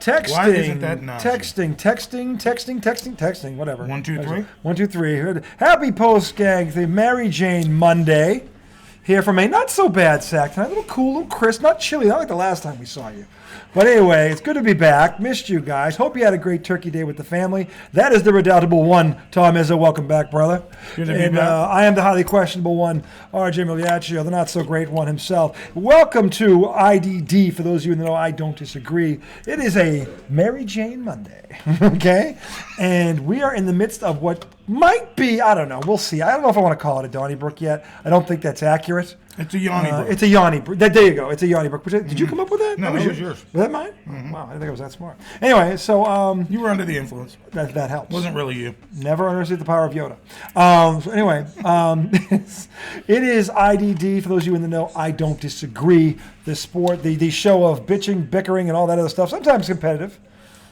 Texting. Why isn't that nausea? Texting. Whatever. 1, 2, 3. 1, 2, 3. Happy post gang. The Mary Jane Monday. Here from a not so bad sack tonight. A little cool, a little crisp, not chilly. Not like the last time we saw you. But anyway, it's good to be back. Missed you guys. Hope you had a great turkey day with the family. That is the redoubtable one, Tom Izzo. Welcome back, brother. Good to be back. I am the highly questionable one, RJ Miliaccio, the not so great one himself. Welcome to IDD. For those of you in the know, I don't disagree. It is a Mary Jane Monday, okay? And we are in the midst of what might be, I don't know, we'll see. I don't know if I want to call it a Donnybrook yet. I don't think that's accurate. It's a Yanni Brook. It's a Yanni Brook. There you go. It's a Yanni Brook. Did you come up with that? No, that was yours. Was that mine? Mm-hmm. Wow, I didn't think I was that smart. Anyway, so you were under the influence. That helps. Wasn't really you. Never understood the power of Yoda. So anyway, it is IDD. For those of you in the know, I don't disagree. The sport, the show of bitching, bickering, and all that other stuff. Sometimes competitive,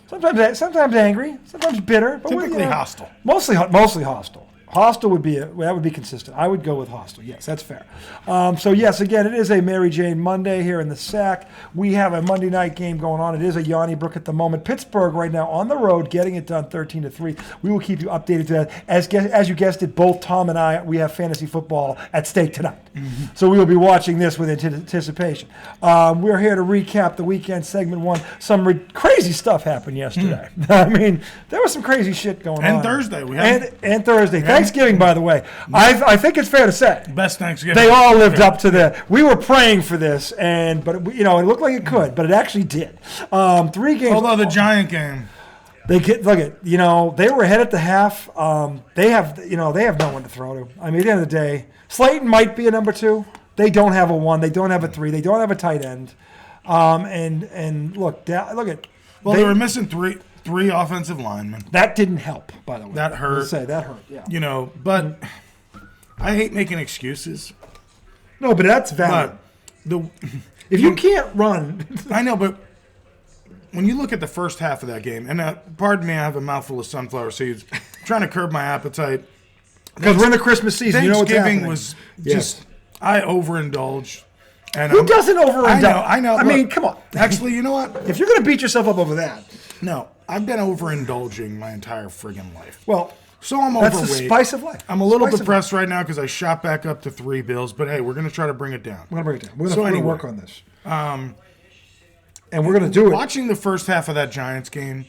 sometimes angry, sometimes bitter. But typically hostile. Mostly hostile. Hostile would be that would be consistent. I would go with hostile. Yes, that's fair. So yes, again, it is a Mary Jane Monday here in the SAC. We have a Monday night game going on. It is a Yanni Brook at the moment. Pittsburgh right now on the road, getting it done 13-3. We will keep you updated to that. As you guessed it, both Tom and I, we have fantasy football at stake tonight. Mm-hmm. So we will be watching this with anticipation. We're here to recap the weekend segment one. Some crazy stuff happened yesterday. I mean, there was some crazy shit going on. And Thursday. And Thursday. Thanksgiving, by the way. I think it's fair to say. Best Thanksgiving. They all lived up to the. We were praying for this, but it looked like it could, but it actually did. 3 games. Although the Giant game. They were ahead at the half. They have no one to throw to. I mean, at the end of the day, Slayton might be a number 2. They don't have a 1. They don't have a 3. They don't have a tight end. And look at. Well, they were missing three offensive linemen. That didn't help, by the way. That hurt. That hurt, yeah. But I hate making excuses. No, but that's valid. If you can't run. I know, but when you look at the first half of that game, and pardon me, I have a mouthful of sunflower seeds. I'm trying to curb my appetite. Because we're in the Christmas season. You know what's happening. Thanksgiving was just, I overindulged. And who doesn't overindulge? I know. I mean, come on. Actually, you know what? If you're going to beat yourself up over that. No, I've been overindulging my entire friggin' life. Well, so I'm that's overweight. That's the spice of life. I'm a little depressed right now because I shot back up to 3 bills. But hey, we're going to try to bring it down. We're going to work on this. And we're going to do it. Watching the first half of that Giants game,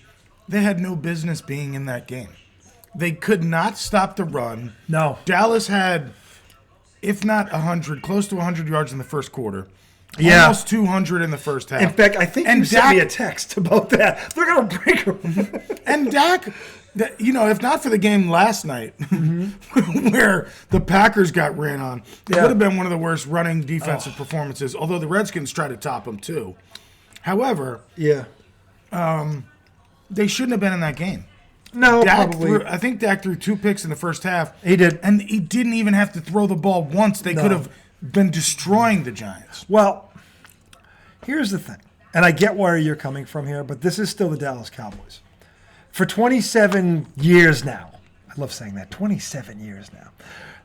they had no business being in that game. They could not stop the run. No. Dallas had, if not 100, close to 100 yards in the first quarter. Yeah. Almost 200 in the first half. In fact, I think you sent me a text about that. They're going to break them. And Dak, if not for the game last night, where the Packers got ran on, it would have been one of the worst running defensive performances, although the Redskins tried to top them too. However, they shouldn't have been in that game. No, probably. I think Dak threw 2 picks in the first half. He did. And he didn't even have to throw the ball once. They could have been destroying the Giants. Well, here's the thing, and I get where you're coming from here, but this is still the Dallas Cowboys. For 27 years now, I love saying that, 27 years now,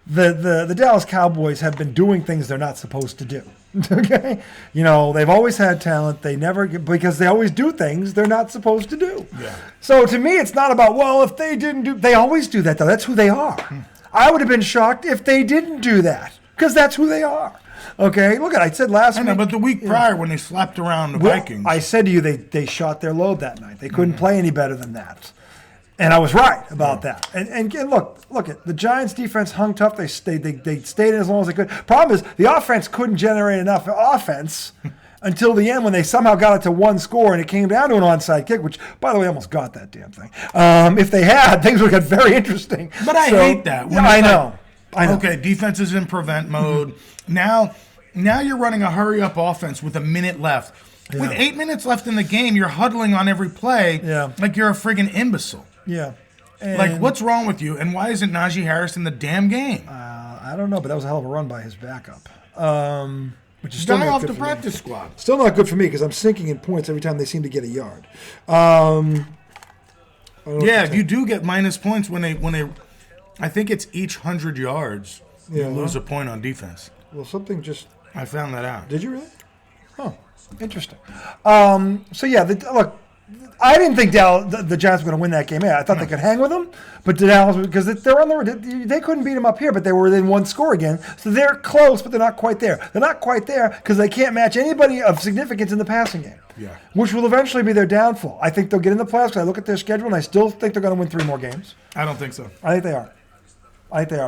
the Dallas Cowboys have been doing things they're not supposed to do. Okay? They've always had talent. Because they always do things they're not supposed to do. Yeah. So to me, it's not about, if they didn't do, they always do that, though. That's who they are. I would have been shocked if they didn't do that. Because that's who they are. Okay, look, I said last week. But the week prior when they slapped around the Vikings. I said to you they shot their load that night. They couldn't play any better than that. And I was right about that. And look, the Giants' defense hung tough. They stayed in as long as they could. Problem is, the offense couldn't generate enough offense until the end when they somehow got it to 1 score and it came down to an onside kick, which, by the way, I almost got that damn thing. If they had, things would have got very interesting. But I hate that. I know. Okay, defense is in prevent mode. Now you're running a hurry-up offense with a minute left. Yeah. With 8 minutes left in the game, you're huddling on every play like you're a friggin' imbecile. Yeah. Like, what's wrong with you? And why isn't Najee Harris in the damn game? I don't know, but that was a hell of a run by his backup. Which is still off the practice squad. Still not good for me because I'm sinking in points every time they seem to get a yard. You do get minus points when they I think it's each 100 yards you lose a point on defense. Well, something just... I found that out. Did you really? Oh, interesting. Look, I didn't think the Giants were going to win that game. Yeah, I thought they could hang with them, but Dallas, because they're on they couldn't beat them up here, but they were within one score again. So they're close, but they're not quite there. They're not quite there because they can't match anybody of significance in the passing game. Yeah. Which will eventually be their downfall. I think they'll get in the playoffs because I look at their schedule and I still think they're going to win 3 more games. I don't think so. I think they are.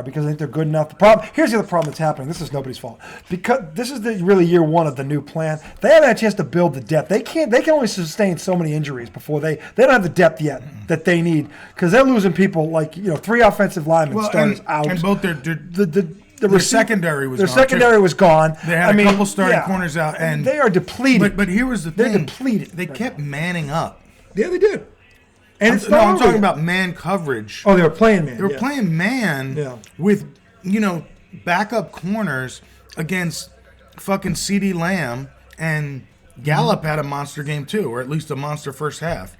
Because I think they're good enough. Here's the other problem that's happening. This is nobody's fault. Because this is really year 1 of the new plan. They haven't had a chance to build the depth. They can only sustain so many injuries before they don't have the depth yet that they need because they're losing people like 3 offensive linemen starters out. And both their secondary was their gone. secondary was gone. They had a couple starting corners out, and they are depleted. But here was the thing: they're depleted. They kept manning up. Yeah, they did. And I'm talking about man coverage. Oh, they were playing man. They were playing man with, backup corners against fucking CeeDee Lamb, and Gallup had a monster game too, or at least a monster first half.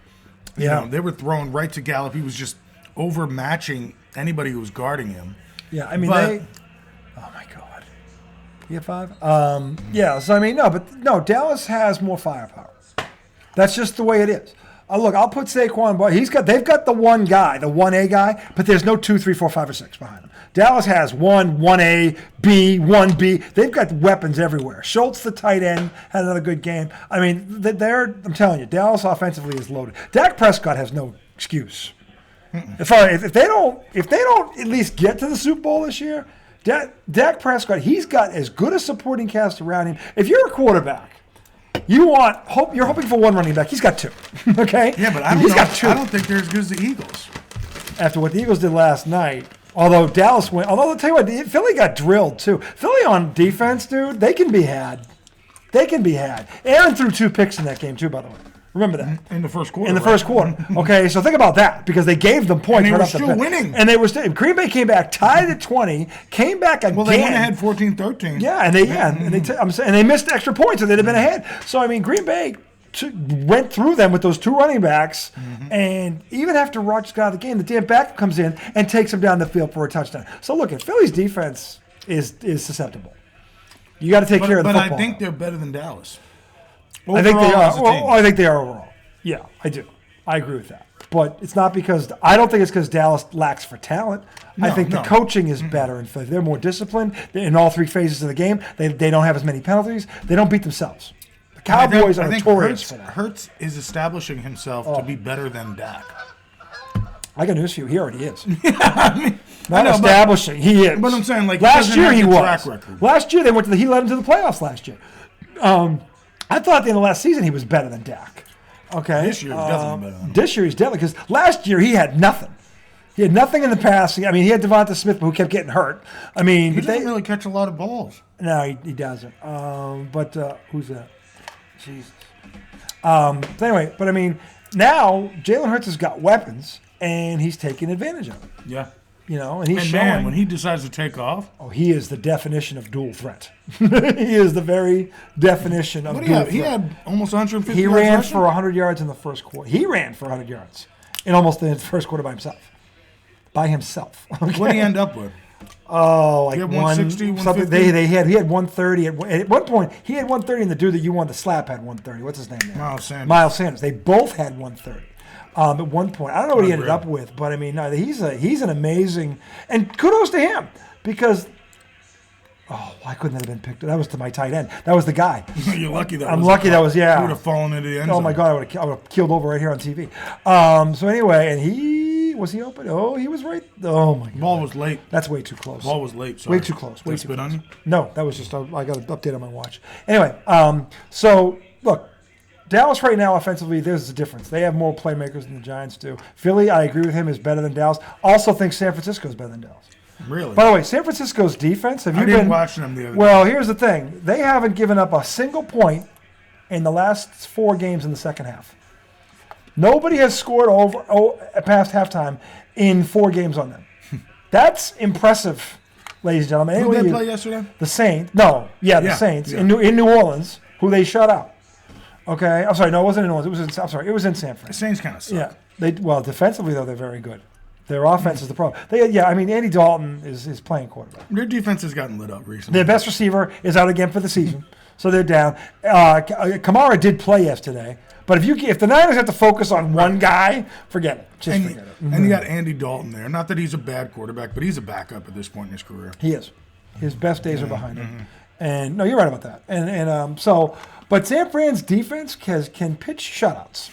They were throwing right to Gallup. He was just overmatching anybody who was guarding him. Yeah, I mean, oh my God. You have 5? Yeah, so I mean, no, Dallas has more firepower. That's just the way it is. Look, I'll put Saquon, but they've got the one guy, the 1A guy, but there's no 2, 3, 4, 5, or 6 behind him. Dallas has 1A, B, 1B. They've got weapons everywhere. Schultz, the tight end, had another good game. I mean, I'm telling you, Dallas offensively is loaded. Dak Prescott has no excuse. If they don't at least get to the Super Bowl this year, Dak Prescott, he's got as good a supporting cast around him. If you're a quarterback, you're hoping for 1 running back. He's got 2. Okay? Yeah, but I don't think they're as good as the Eagles. After what the Eagles did last night, although Dallas went, I'll tell you what, Philly got drilled too. Philly on defense, dude, they can be had. Aaron threw 2 picks in that game too, by the way. Remember that. In the first quarter. In the first quarter. Okay, so think about that because they gave them points. And they were still winning. And they were still. Green Bay came back tied at 20, came back again. Well, they went ahead 14-13. Yeah, and they missed extra points, and they'd have been ahead. So I mean, Green Bay went through them with those 2 running backs, and even after Rodgers got out of the game, the damn backup comes in and takes him down the field for a touchdown. So look, Philly's defense is susceptible. You got to take care of the football. But I think they're better than Dallas. I think they are. Well, I think they are overall. Yeah, I do. I agree with that. But it's not because I don't think it's because Dallas lacks for talent. I think the coaching is better, and they're more disciplined in all 3 phases of the game. They don't have as many penalties. They don't beat themselves. The Cowboys are notorious for that. Hurts is establishing himself to be better than Dak. I got news for you. He already is. Not establishing. He is. But I'm saying, like, last year he was. Track record. Last year he led them to the playoffs last year. I thought at the end of last season he was better than Dak. Okay. This year he's definitely better than him. This year he's definitely, because last year he had nothing. He had nothing in the passing. I mean, he had Devonta Smith, who kept getting hurt. I mean, he doesn't really catch a lot of balls. No, he doesn't. But who's that? Jesus. Anyway, but I mean, now Jalen Hurts has got weapons, and he's taking advantage of it. Yeah. And he's showing. Man, when he decides to take off. Oh, he is the definition of dual threat. He is the very definition of dual threat. He had almost 150 yards. He ran for 100 yards in the first quarter. He ran for 100 yards in almost the first quarter by himself. Okay? What did he end up with? Oh, like 160, 150. He had 130 at one point. He had 130, and the dude that you wanted to slap had 130. What's his name? Now? Miles Sanders. They both had 130. At one point, I don't know what he ended up with, but I mean, he's an amazing, and kudos to him because. Oh, why couldn't that have been picked? That was to my tight end. That was the guy. You're lucky that. I'm lucky that was He would have fallen into the end zone. Oh my God, I would have killed over right here on TV. So anyway, and was he open? Oh, he was right. Oh my God. Ball was late. That's way too close. Ball was late. Sorry. Way too close. Way too close. On you? No, that was just I got an update on my watch. Anyway, so look. Dallas right now offensively, there's a difference. They have more playmakers than the Giants do. Philly, I agree with him, is better than Dallas. Also think San Francisco is better than Dallas. Really? By the way, San Francisco's defense, I didn't watch them the other day. Well, here's the thing. They haven't given up a single point in the last 4 games in the second half. Nobody has scored past halftime in 4 games on them. That's impressive, ladies and gentlemen. Who did they play yesterday? The Saints. No, the Saints in New Orleans, who they shut out. Okay, I'm sorry. No, it wasn't in New Orleans. It was in San Fran. The Saints kind of suck. Yeah, defensively though they're very good. Their offense is the problem. Andy Dalton is playing quarterback. Their defense has gotten lit up recently. Their best receiver is out again for the season, so they're down. Kamara did play yesterday, But if the Niners have to focus on one guy, forget it. Just forget it. And you got Andy Dalton there. Not that he's a bad quarterback, but he's a backup at this point in his career. He is. His best days are behind him. And no, you're right about that. But San Fran's defense can pitch shutouts.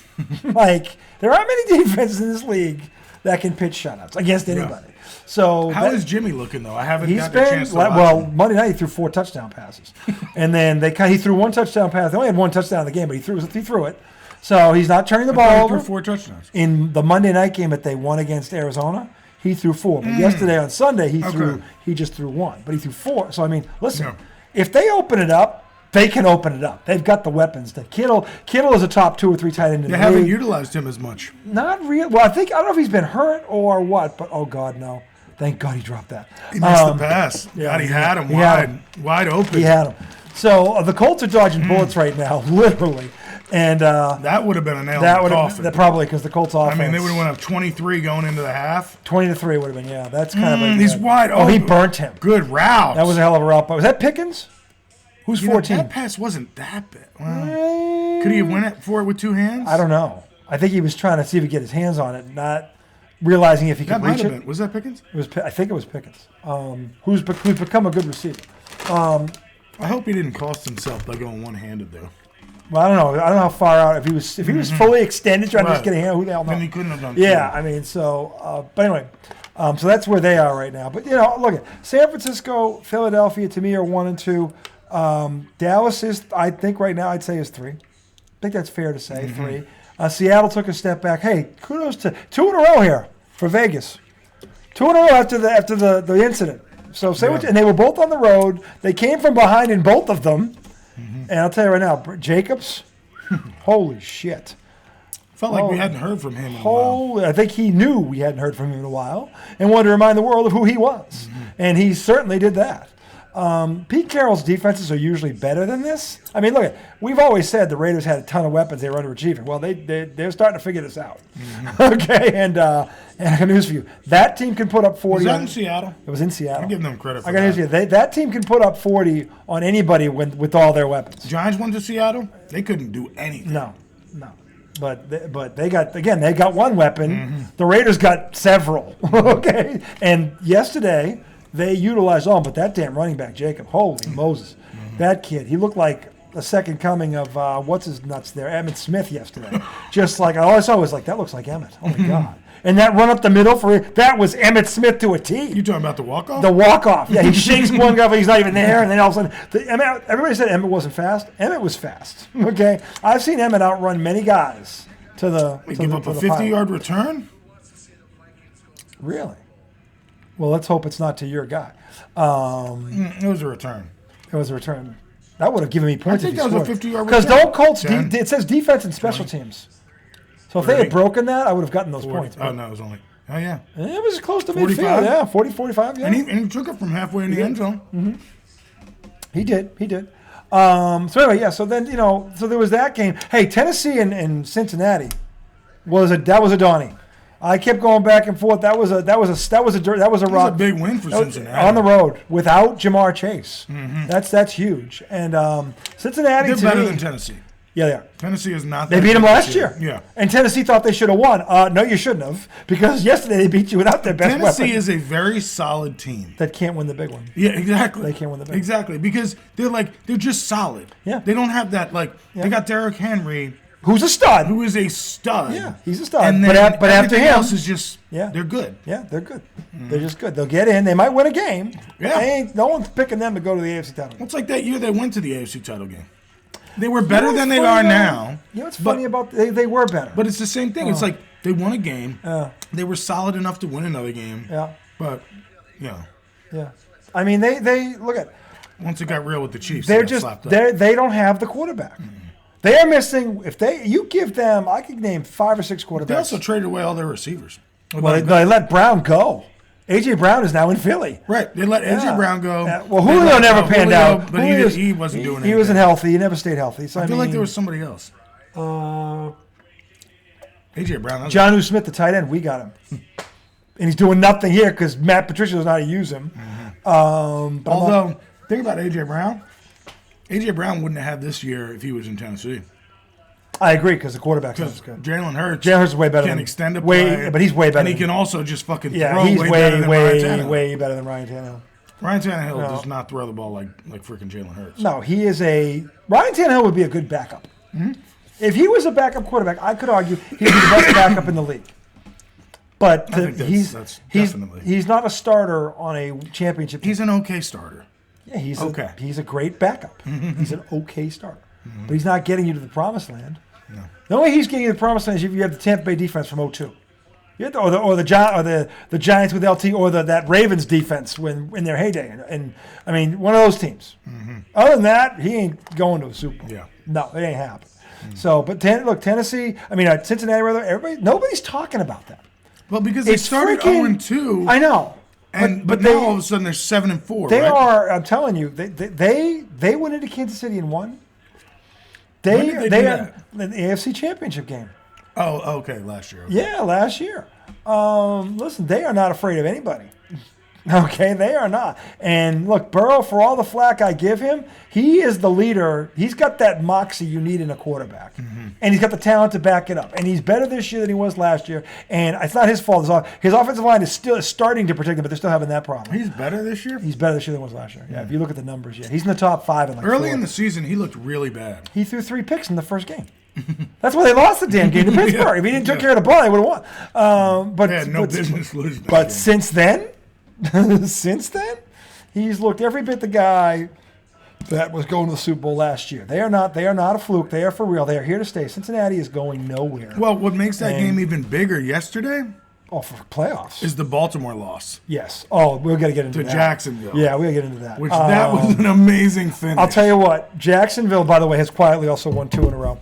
Like, there aren't many defenses in this league that can pitch shutouts against anybody. So how is Jimmy looking though? I haven't got the chance to watch him. Monday night he threw 4 touchdown passes, and then he threw 1 touchdown pass. They only had 1 touchdown in the game, but he threw it. So he's not turning the ball over. He threw 4 touchdowns In the Monday night game that they won against Arizona, he threw 4. But yesterday on Sunday he just threw 1, but he threw 4. So I mean, listen, if they open it up, they can open it up. They've got the weapons. Kittle is a top 2 or 3 tight end in the league. They haven't utilized him as much. Not real. Well, I don't know if he's been hurt or what, but oh God, no. Thank God he dropped that. He missed the pass. Yeah, God, he had him wide open. He had him. So the Colts are dodging bullets right now, literally. And that would have been a nail in the coffin. Probably because the Colts offense. I mean, they would have went up 23 going into the half. 20-3 would have been, yeah. That's kind of he's wide open. Oh, he burnt him. Good route. That was a hell of a route. Was that Pickens? Who's 14? That pass wasn't that bad. Well, could he have went for it with 2 hands? I don't know. I think he was trying to see if he could get his hands on it, not realizing if he could reach it. Was that Pickens? I think it was Pickens, who's become a good receiver. I hope he didn't cost himself by going one-handed though. Well, I don't know. I don't know how far out. If he was fully extended trying to just get a hand, who the hell knows? Then he couldn't have done. Yeah, I mean, so. But anyway, so that's where they are right now. But look at San Francisco, Philadelphia. To me, are 1 and 2. Dallas is, I think, right now, I'd say is 3. I think that's fair to say 3. Seattle took a step back. Hey, kudos to 2 in a row here for Vegas. 2 in a row after the incident. So and they were both on the road. They came from behind in both of them. And I'll tell you right now, Jacobs, holy shit. Felt like we hadn't heard from him in a while. I think he knew we hadn't heard from him in a while and wanted to remind the world of who he was. And he certainly did that. Pete Carroll's defenses are usually better than this. I mean, look, we've always said the Raiders had a ton of weapons. They were underachieving. Well, they're starting to figure this out. Okay, and I got news for you. That team can put up 40. Was that in Seattle? It was in Seattle. I'm giving them credit for that. I got news for you. That team can put up 40 on anybody with all their weapons. Giants went to Seattle. They couldn't do anything. No. But they got one weapon. The Raiders got several. Okay, and yesterday. They utilized but that damn running back, Jacob, holy Moses. That kid, he looked like the second coming of, what's his nuts there, Emmitt Smith yesterday. Just like, all I saw was like, that looks like Emmitt. Oh, my God. And that run up the middle, that was Emmitt Smith to a T. You talking about the walk-off? The walk-off. Yeah, he shakes one guy, but he's not even there. And then all of a sudden, everybody said Emmitt wasn't fast. Emmitt was fast. Okay? I've seen Emmitt outrun many guys to the give up a 50-yard return? Really? Well, let's hope it's not to your guy. It was a return. It was a return. That would have given me points. I think that was a 50-yard return. Because don't Colts, it says defense and special teams. So if they had broken that, I would have gotten those points. Oh, no, it was only. Oh, yeah. It was close to midfield. Yeah, 40, 45. Yeah. And he took it from halfway in the end zone. He did. So anyway, yeah. So then so there was that game. Hey, Tennessee and Cincinnati was a Donnie. I kept going back and forth. That was a rock. A big win for Cincinnati on the road without Jamar Chase. That's huge. And Cincinnati, they're better than Tennessee. Yeah, they are. Tennessee is not. They beat them last year. Yeah. And Tennessee thought they should have won. No, you shouldn't have, because yesterday they beat you without their best weapon. Tennessee is a very solid team that can't win the big one. Yeah, exactly. They can't win the big one. Exactly, because they're just solid. Yeah. They don't have that They got Derrick Henry. Who's a stud? Who is a stud. Yeah, he's a stud. And but after him, else is just, they're good. Yeah, they're good. They're just good. They'll get in. They might win a game. Yeah. No one's picking them to go to the AFC title game. It's like that year they went to the AFC title game. They were better than they are now. You know what's funny about they were better. But it's the same thing. It's like they won a game. They were solid enough to win another game. Yeah. But, Yeah. I mean, they look at. Once it got real with the Chiefs, they don't have the quarterback. They are missing. You give them, I could name 5 or 6 quarterbacks. They also traded away all their receivers. Well, they let Brown go. A.J. Brown is now in Philly. Right. They let A.J. Brown go. Well, Julio never panned out. But he wasn't doing anything. He wasn't healthy. He never stayed healthy. So I feel like there was somebody else. A.J. Brown. Jonnu Smith, the tight end, we got him. And he's doing nothing here because Matt Patricia doesn't know how to use him. Although, think about A.J. Brown. A.J. Brown wouldn't have had this year if he was in Tennessee. I agree because the quarterback's not as good. Jalen Hurts is way better. Can than, extend a play, but he's way better. And he can also just fucking throw he's way better than Ryan Tannehill. way better than Ryan Tannehill. Ryan Tannehill does not throw the ball like freaking Jalen Hurts. No, Ryan Tannehill would be a good backup. Mm-hmm. If he was a backup quarterback, I could argue he'd be the best backup in the league. But he's not a starter on a championship team. He's an okay starter. Yeah, he's a great backup. He's an okay starter. But he's not getting you to the promised land. No. The only way he's getting you to the promised land is if you have the Tampa Bay defense from 2002. Or the Giants with LT, or that Ravens defense in their heyday, and I mean one of those teams. Mm-hmm. Other than that, he ain't going to a Super Bowl. Yeah, no, it ain't happening. Mm-hmm. So, but Tennessee, Cincinnati, rather, nobody's talking about that. Well, because they started 0-2. I know, but now all of a sudden they're 7-4. They are. I'm telling you, they went into Kansas City and won. They do that? The AFC Championship game. Oh, okay, last year. Okay. Yeah, last year. Listen, they are not afraid of anybody. Okay, they are not. And look, Burrow, for all the flack I give him, he is the leader. He's got that moxie you need in a quarterback. Mm-hmm. And he's got the talent to back it up. And he's better this year than he was last year. And it's not his fault. His offensive line is still starting to protect him, but they're still having that problem. He's better this year? He's better this year than he was last year. Yeah, if you look at the numbers, yeah. He's in the top 5 in Early in the season, he looked really bad. He threw 3 picks in the first game. That's why they lost the damn game to Pittsburgh. Yeah. If he didn't take care of the ball, they would have won. They had no business losing. But since then, he's looked every bit the guy that was going to the Super Bowl last year. They are not a fluke. They are for real. They are here to stay. Cincinnati is going nowhere. Well, what makes that game even bigger yesterday? Oh, for playoffs. Is the Baltimore loss. Yes. Oh, we're going to get into that. To Jacksonville. Yeah, we're going to get into that. Which that was an amazing finish. I'll tell you what. Jacksonville, by the way, has quietly also won 2 in a row.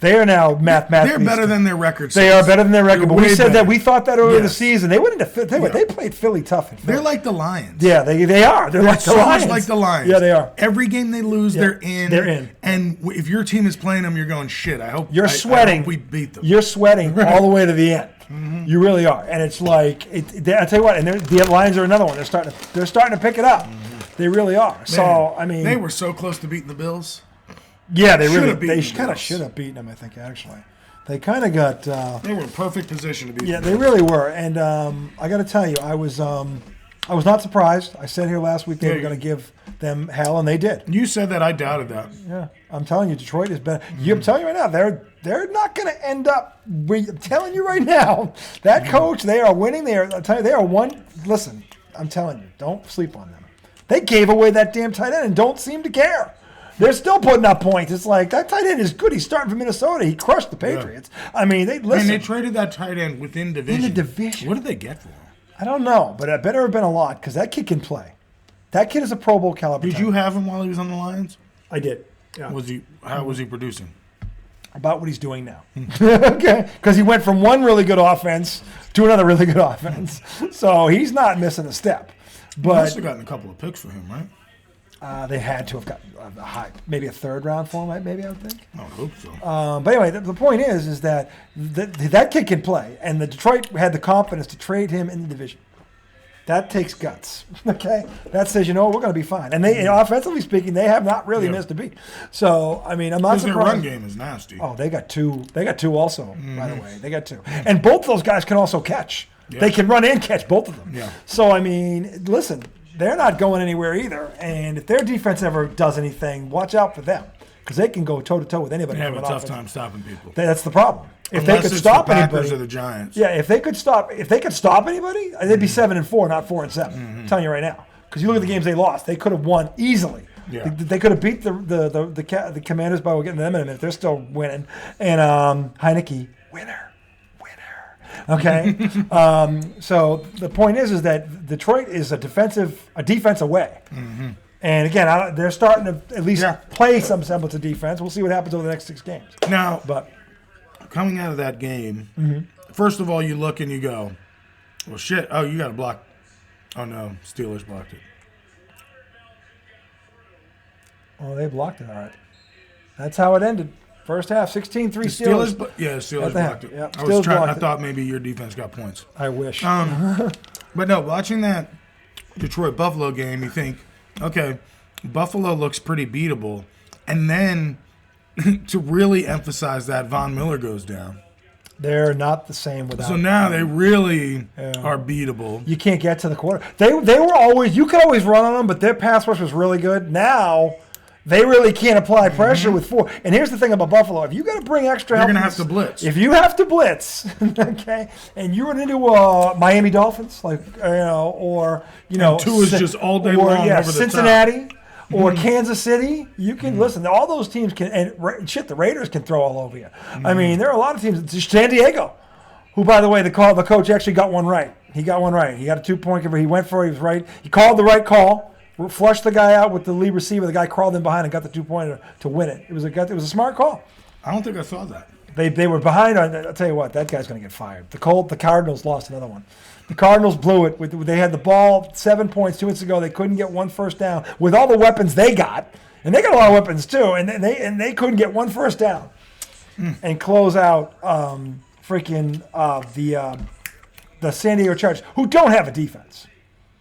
They are now mathematically. They're better than their record. They are better than their record. But we said that we thought that earlier in the Yes. season. They went into they played Philly tough. They're like the Lions. Yeah, they are. They're like the so Lions. much like the Lions. Yeah, they are. Every game they lose, they're in. They're in. And if your team is playing them, you're going, shit, I hope sweating. I hope we beat them. You're sweating all the way to the end. Mm-hmm. You really are. And it's like, I tell you what, and the Lions are another one. They're starting to pick it up. Mm-hmm. They really are. Man, so, I mean. They were so close to beating the Bills. Yeah, they kind of should have beaten them, I think, actually. They kind of got. They were in perfect position to beat. Yeah, they really were. And I got to tell you, I was not surprised. I said here last week they were going to give them hell, and they did. You said that. I doubted that. Yeah, I'm telling you, Detroit is better. Mm-hmm. I'm telling you right now, they're not going to end up. I'm telling you right now, that coach, they are winning. They are one. Listen, I'm telling you, don't sleep on them. They gave away that damn tight end and don't seem to care. They're still putting up points. It's like, that tight end is good. He's starting from Minnesota. He crushed the Patriots. Yeah. I mean, they traded that tight end within division. In the division. What did they get for him? I don't know, but it better have been a lot because that kid can play. That kid is a Pro Bowl caliber. Did you have him while he was on the Lions? I did. Yeah. How was he producing? About what he's doing now. Okay, because he went from one really good offense to another really good offense. So he's not missing a step. But must have gotten a couple of picks for him, right? They had to have gotten maybe a 3rd round for him, maybe I would think. I hope so. But anyway, the point is that that kid can play, and the Detroit had the confidence to trade him in the division. That takes guts, okay? That says, we're going to be fine. And they, offensively speaking, they have not really missed a beat. So, I mean, I'm not surprised. Their run game is nasty. Oh, they got 2. They got 2 also, by the way. They got 2. And both those guys can also catch. Yeah. They can run and catch, both of them. Yeah. So, I mean, listen, they're not going anywhere either. And if their defense ever does anything, watch out for them. Because they can go toe-to-toe with anybody. They have a tough time stopping people. That's the problem. If Unless they could stop the Packers anybody, or the Giants. Yeah, if they could stop anybody, they'd be 7-4, not 4-7. Mm-hmm. I'm telling you right now, because you look at the games they lost, they could have won easily. Yeah. They could have beat the Commanders by getting them in a minute. They're still winning. And Heineke, winner. Okay, so the point is that Detroit is a defense away. Mm-hmm. And again, they're starting to at least play some semblance of defense. We'll see what happens over the next 6 games. Now, coming out of that game, first of all, you look and you go, well, shit. Oh, you got to block. Oh, no. Steelers blocked it. Oh, they blocked it. All right. That's how it ended. First half, 16-3 Steelers. Steelers blocked it. Yep. I thought maybe your defense got points. I wish. But no, watching that Detroit-Buffalo game, you think, okay, Buffalo looks pretty beatable. And then to really emphasize that, Von Miller goes down. They're not the same without. So now they really are beatable. You can't get to the quarter. They were always, you could always run on them, but their pass rush was really good. Now they really can't apply pressure with 4. And here's the thing about Buffalo: if you got to bring extra help, you're going to have to blitz. If you have to blitz, okay, and you run into Miami Dolphins, like or Tua's just all day long over the Cincinnati. Top. Or Kansas City, you can listen. All those teams can, and the Raiders can throw all over you. I mean, there are a lot of teams. San Diego, who, by the way, the coach actually got one right. He got one right. He got a 2-point conversion. He went for it. He was right. He called the right call. Flushed the guy out with the lead receiver. The guy crawled in behind and got the 2-pointer to win it. It was a smart call. I don't think I saw that. They were behind. I'll tell you what, that guy's going to get fired. The Cardinals lost another one. The Cardinals blew it. They had the ball 7 points 2 weeks ago. They couldn't get one first down with all the weapons they got, and they got a lot of weapons too. And they couldn't get one first down and close out the San Diego Chargers, who don't have a defense.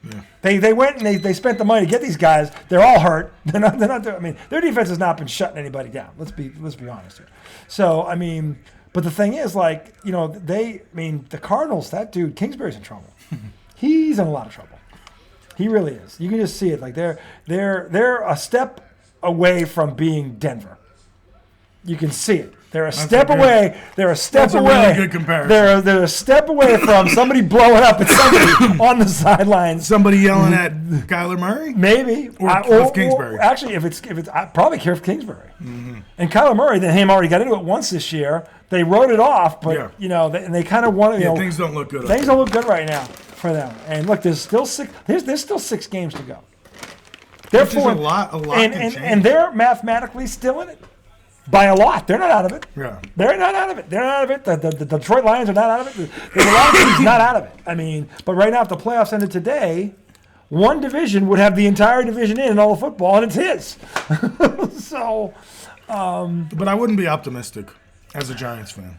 Yeah. They went and they spent the money to get these guys. They're all hurt. They're not. I mean, their defense has not been shutting anybody down. Let's be honest here. So I mean. But the thing is, the Cardinals, that dude, Kingsbury's in trouble. He's in a lot of trouble. He really is. You can just see it. Like they're a step away from being Denver. You can see it. They're a step away. They're a step away. That's a really good comparison. They're a step away from somebody blowing up at somebody on the sidelines. Somebody yelling at Kyler Murray? Maybe. Or Cliff Kingsbury. Actually, if it's I'd probably Cliff Kingsbury. Mm-hmm. And Kyler Murray, then him already got into it once this year. They wrote it off, but they kind of wanted. Things don't look good. Things don't look good right now for them. And look, there's still 6. There's still 6 games to go. Therefore, a lot and they're mathematically still in it by a lot. They're not out of it. Yeah, they're not out of it. They're not out of it. The Detroit Lions are not out of it. There's a lot of teams not out of it. I mean, but right now, if the playoffs ended today, one division would have the entire division in all the football, and it's his. So, but I wouldn't be optimistic. As a Giants fan.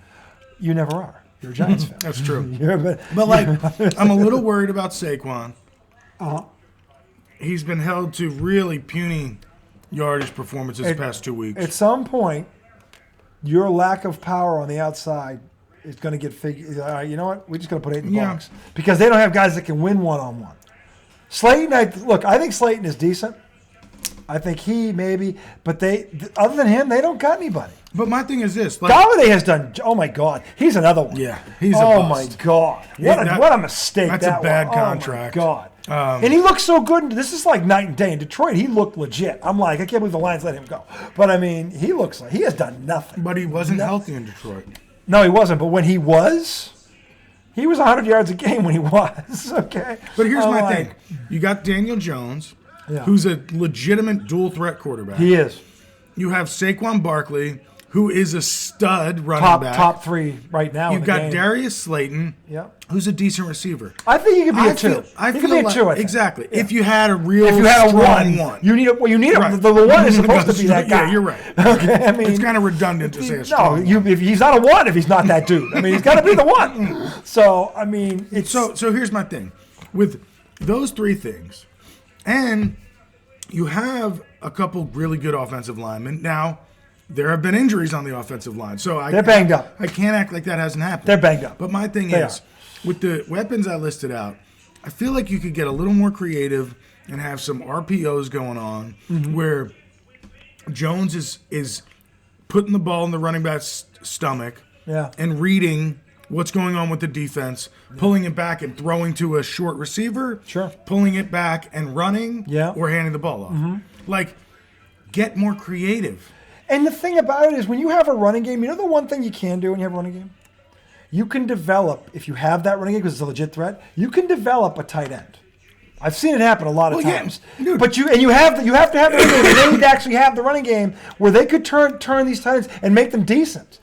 You never are. You're a Giants fan. That's true. But I'm a little worried about Saquon. Uh-huh. He's been held to really puny yardage performances the past 2 weeks. At some point, your lack of power on the outside is going to get figured. All right, you know what? We're just going to put 8 in the box. Because they don't have guys that can win one-on-one. Slayton, I think Slayton is decent. I think he maybe, but other than him, they don't got anybody. But my thing is this: Galladay has done. Oh my God, he's another one. Yeah, he's a bust. My God, what a mistake! That's a bad contract. Oh my God, and he looks so good. This is like night and day. In Detroit, he looked legit. I'm like, I can't believe the Lions let him go. But I mean, he looks like he has done nothing. But he wasn't healthy in Detroit. No, he wasn't. But when he was 100 yards a game when he was. Okay. But here's my thing: you got Daniel Jones. Yeah. Who's a legitimate dual threat quarterback. He is. You have Saquon Barkley, who is a stud running back. Top 3 right now. You've got Darius Slayton, who's a decent receiver. I think he could be a 2. He could be a 2. I think. Exactly. Yeah. If you had a strong one. You need a right. The 1 is supposed to be that guy. Yeah, you're right. Okay, I mean, it's kind of redundant to say a strong one. If he's not a 1, if he's not that dude. I mean, he's got to be the 1. So, I mean, it's so here's my thing with those 3 things. And you have a couple really good offensive linemen. Now, there have been injuries on the offensive line. So they're banged up. I can't act like that hasn't happened. They're banged up. But my thing is, with the weapons I listed out, I feel like you could get a little more creative and have some RPOs going on where Jones is putting the ball in the running back's stomach and reading what's going on with the defense, pulling it back and throwing to a short receiver, pulling it back and running, or handing the ball off. Like, get more creative. And the thing about it is when you have a running game, you know the one thing you can do when you have a running game? You can develop, if you have that running game because it's a legit threat, you can develop a tight end. I've seen it happen a lot of times. Yeah, but you have to have the running game. They need to actually have the running game where they could turn these tight ends and make them decent.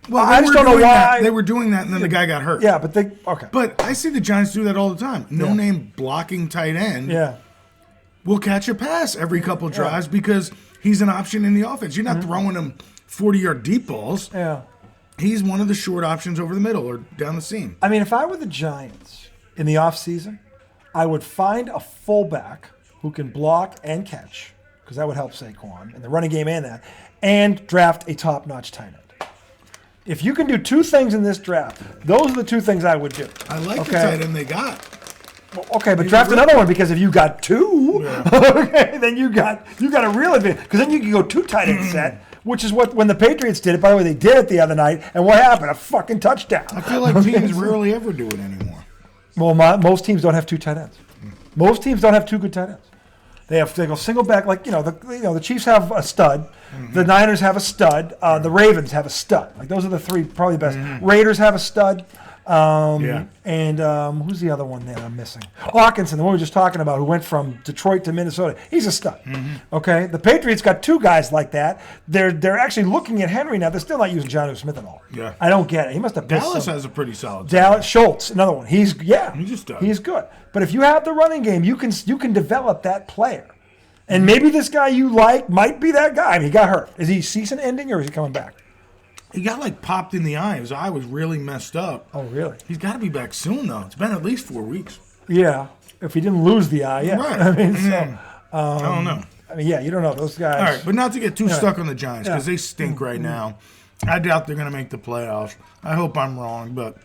Well, I just don't know why. They were doing that, and then the guy got hurt. Yeah, but But I see the Giants do that all the time. No-name blocking tight end will catch a pass every couple drives because he's an option in the offense. You're not throwing him 40-yard deep balls. Yeah. He's one of the short options over the middle or down the seam. I mean, if I were the Giants in the offseason, I would find a fullback who can block and catch because that would help Saquon in the running game and that. and draft a top-notch tight end. If you can do two things in this draft, those are the two things I would do. I like the tight end they got. Well, okay, but draft another one, because if you got two, okay, then you got a real advantage. Because then you can go two tight end set, which is what when the Patriots did it. By the way, they did it the other night, and what happened? A fucking touchdown. I feel like teams rarely ever do it anymore. Well, most teams don't have two tight ends. Most teams don't have two good tight ends. They go single back, like the Chiefs have a stud, the Niners have a stud, the Ravens have a stud. Like those are the three probably best. Raiders have a stud, and who's the other one that I'm missing? Hawkinson, the one we were just talking about, who went from Detroit to Minnesota. He's a stud. Okay, the Patriots got two guys like that. They're actually looking at Henry now. They're still not using Jonnu Smith at all. Yeah, I don't get it. He must have Dallas has a pretty solid. Dallas Schultz, another one. He's a stud. He's good. But if you have the running game, you can develop that player. And maybe this guy you like might be that guy. I mean, he got hurt. Is he season ending or is he coming back? He got popped in the eye. His eye was really messed up. Oh, really? He's got to be back soon, though. It's been at least 4 weeks. Yeah. If he didn't lose the eye, yeah. Right. I mean, so, I don't know. I mean, yeah, you don't know. Those guys. All right, but not to get too stuck on the Giants, because they stink right now. I doubt they're going to make the playoffs. I hope I'm wrong, but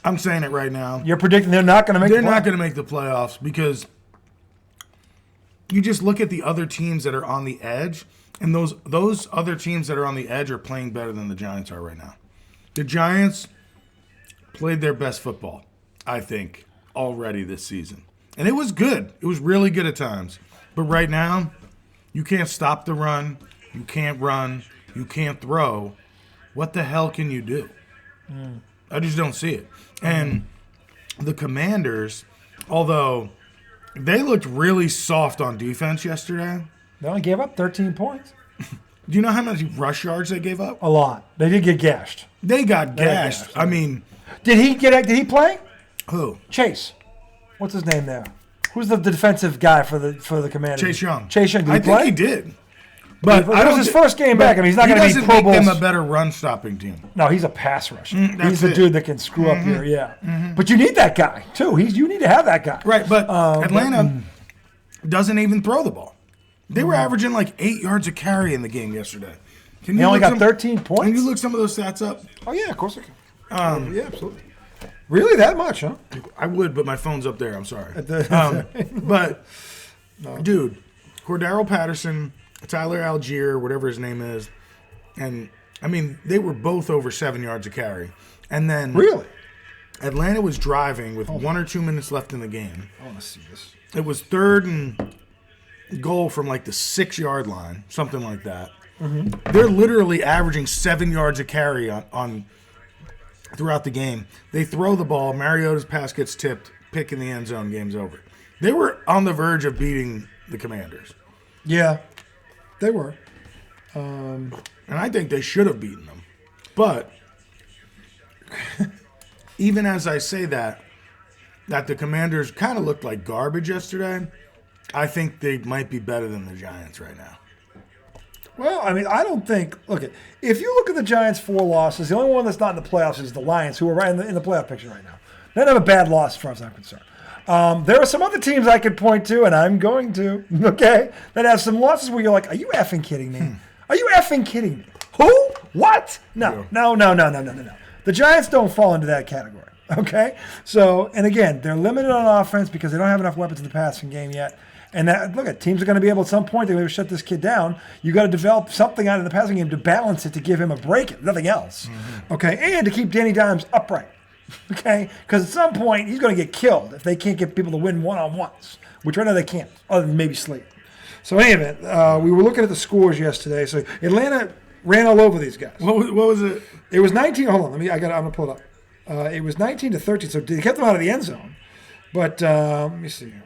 I'm saying it right now. You're predicting they're not going to make They're not going to make the playoffs because you just look at the other teams that are on the edge, and those other teams that are on the edge are playing better than the Giants are right now. The Giants played their best football, I think, already this season. And it was good. It was really good at times. But right now, you can't stop the run. You can't run. You can't throw. What the hell can you do? I just don't see it. And the Commanders, although they looked really soft on defense yesterday. They only gave up 13 points. Do you know how many rush yards they gave up? A lot. They did get gashed. They got gashed. I mean, Did he play? who? Chase. What's his name there? Who's the defensive guy for the Commanders? Chase Young. Chase Young. Did he I play? think he did. But It was his first game back. I mean, he's not going to be Pro He doesn't make them Bowls. a better run-stopping team. No, he's a pass rusher. He's That's the it. dude that can screw up here, yeah. But you need that guy, too. You need to have that guy. Right, but Atlanta doesn't even throw the ball. They were averaging like 8 yards a carry in the game yesterday. They only got 13 points? Can you look some of those stats up? Oh, yeah, of course I can. Yeah, absolutely. Really, that much, huh? I would, but my phone's up there. I'm sorry. But, dude, Cordero Patterson, Tyler Algier, whatever his name is, and, I mean, they were both over 7 yards a carry. And then Really? Atlanta was driving with 1 or 2 minutes left in the game. I want to see this. It was 3rd and goal from like the 6-yard line, something like that. They're literally averaging 7 yards a carry on throughout the game. They throw the ball, Mariota's pass gets tipped, pick in the end zone, game's over. They were on the verge of beating the Commanders. Yeah, they were. And I think they should have beaten them. But even as I say that the Commanders kind of looked like garbage yesterday, I think they might be better than the Giants right now. Well, I mean, I don't think. If you look at the Giants' 4 losses, the only one that's not in the playoffs is the Lions, who are right in the playoff picture right now. They don't have a bad loss, as far as I'm concerned. There are some other teams I could point to, and I'm going to, okay, that have some losses where you're like, are you effing kidding me? Are you effing kidding me? Who? What? No. The Giants don't fall into that category, okay? So, and again, they're limited on offense because they don't have enough weapons in the passing game yet. And teams are going to be able at some point, they're going to shut this kid down. You got to develop something out of the passing game to balance it, to give him a break, if nothing else. Okay, and to keep Danny Dimes upright. Okay, because at some point he's going to get killed if they can't get people to win one-on-ones, which right now they can't, other than maybe Slate. So anyway, we were looking at the scores yesterday. So Atlanta ran all over these guys. What was it? It was 19. Hold on, I'm going to pull it up. It was 19-13. So they kept them out of the end zone. But let me see here.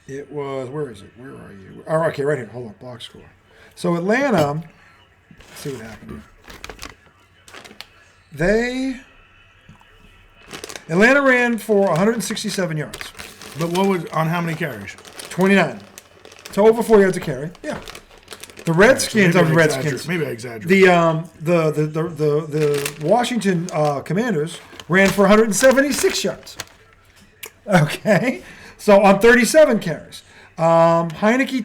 It was, where is it? Where are you? Oh, okay, right here. Hold on, box score. So Atlanta, let's see what happened here. Atlanta ran for 167 yards. But what was on how many carries? 29. So over 4 yards a carry. Yeah. The Redskins, Maybe I exaggerate. The Washington Commanders ran for 176 yards. Okay. So on 37 carries. Heineke,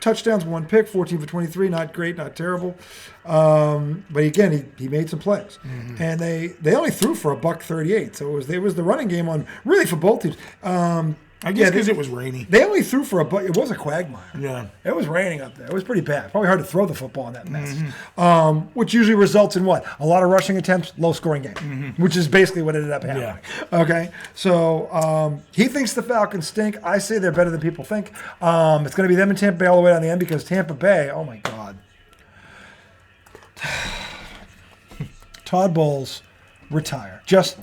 touchdowns, 1 pick, 14 for 23. Not great, not terrible. But again, he made some plays. And they only threw for $138. So it was the running game on really for both teams. I guess because it was rainy. They only threw for $1. It was a quagmire. Yeah. It was raining up there. It was pretty bad. Probably hard to throw the football in that mess. Which usually results in what? A lot of rushing attempts, low-scoring game, which is basically what ended up happening. Yeah. Okay? So he thinks the Falcons stink. I say they're better than people think. It's going to be them and Tampa Bay all the way down the end because Tampa Bay, oh, my God. Todd Bowles, retire. Just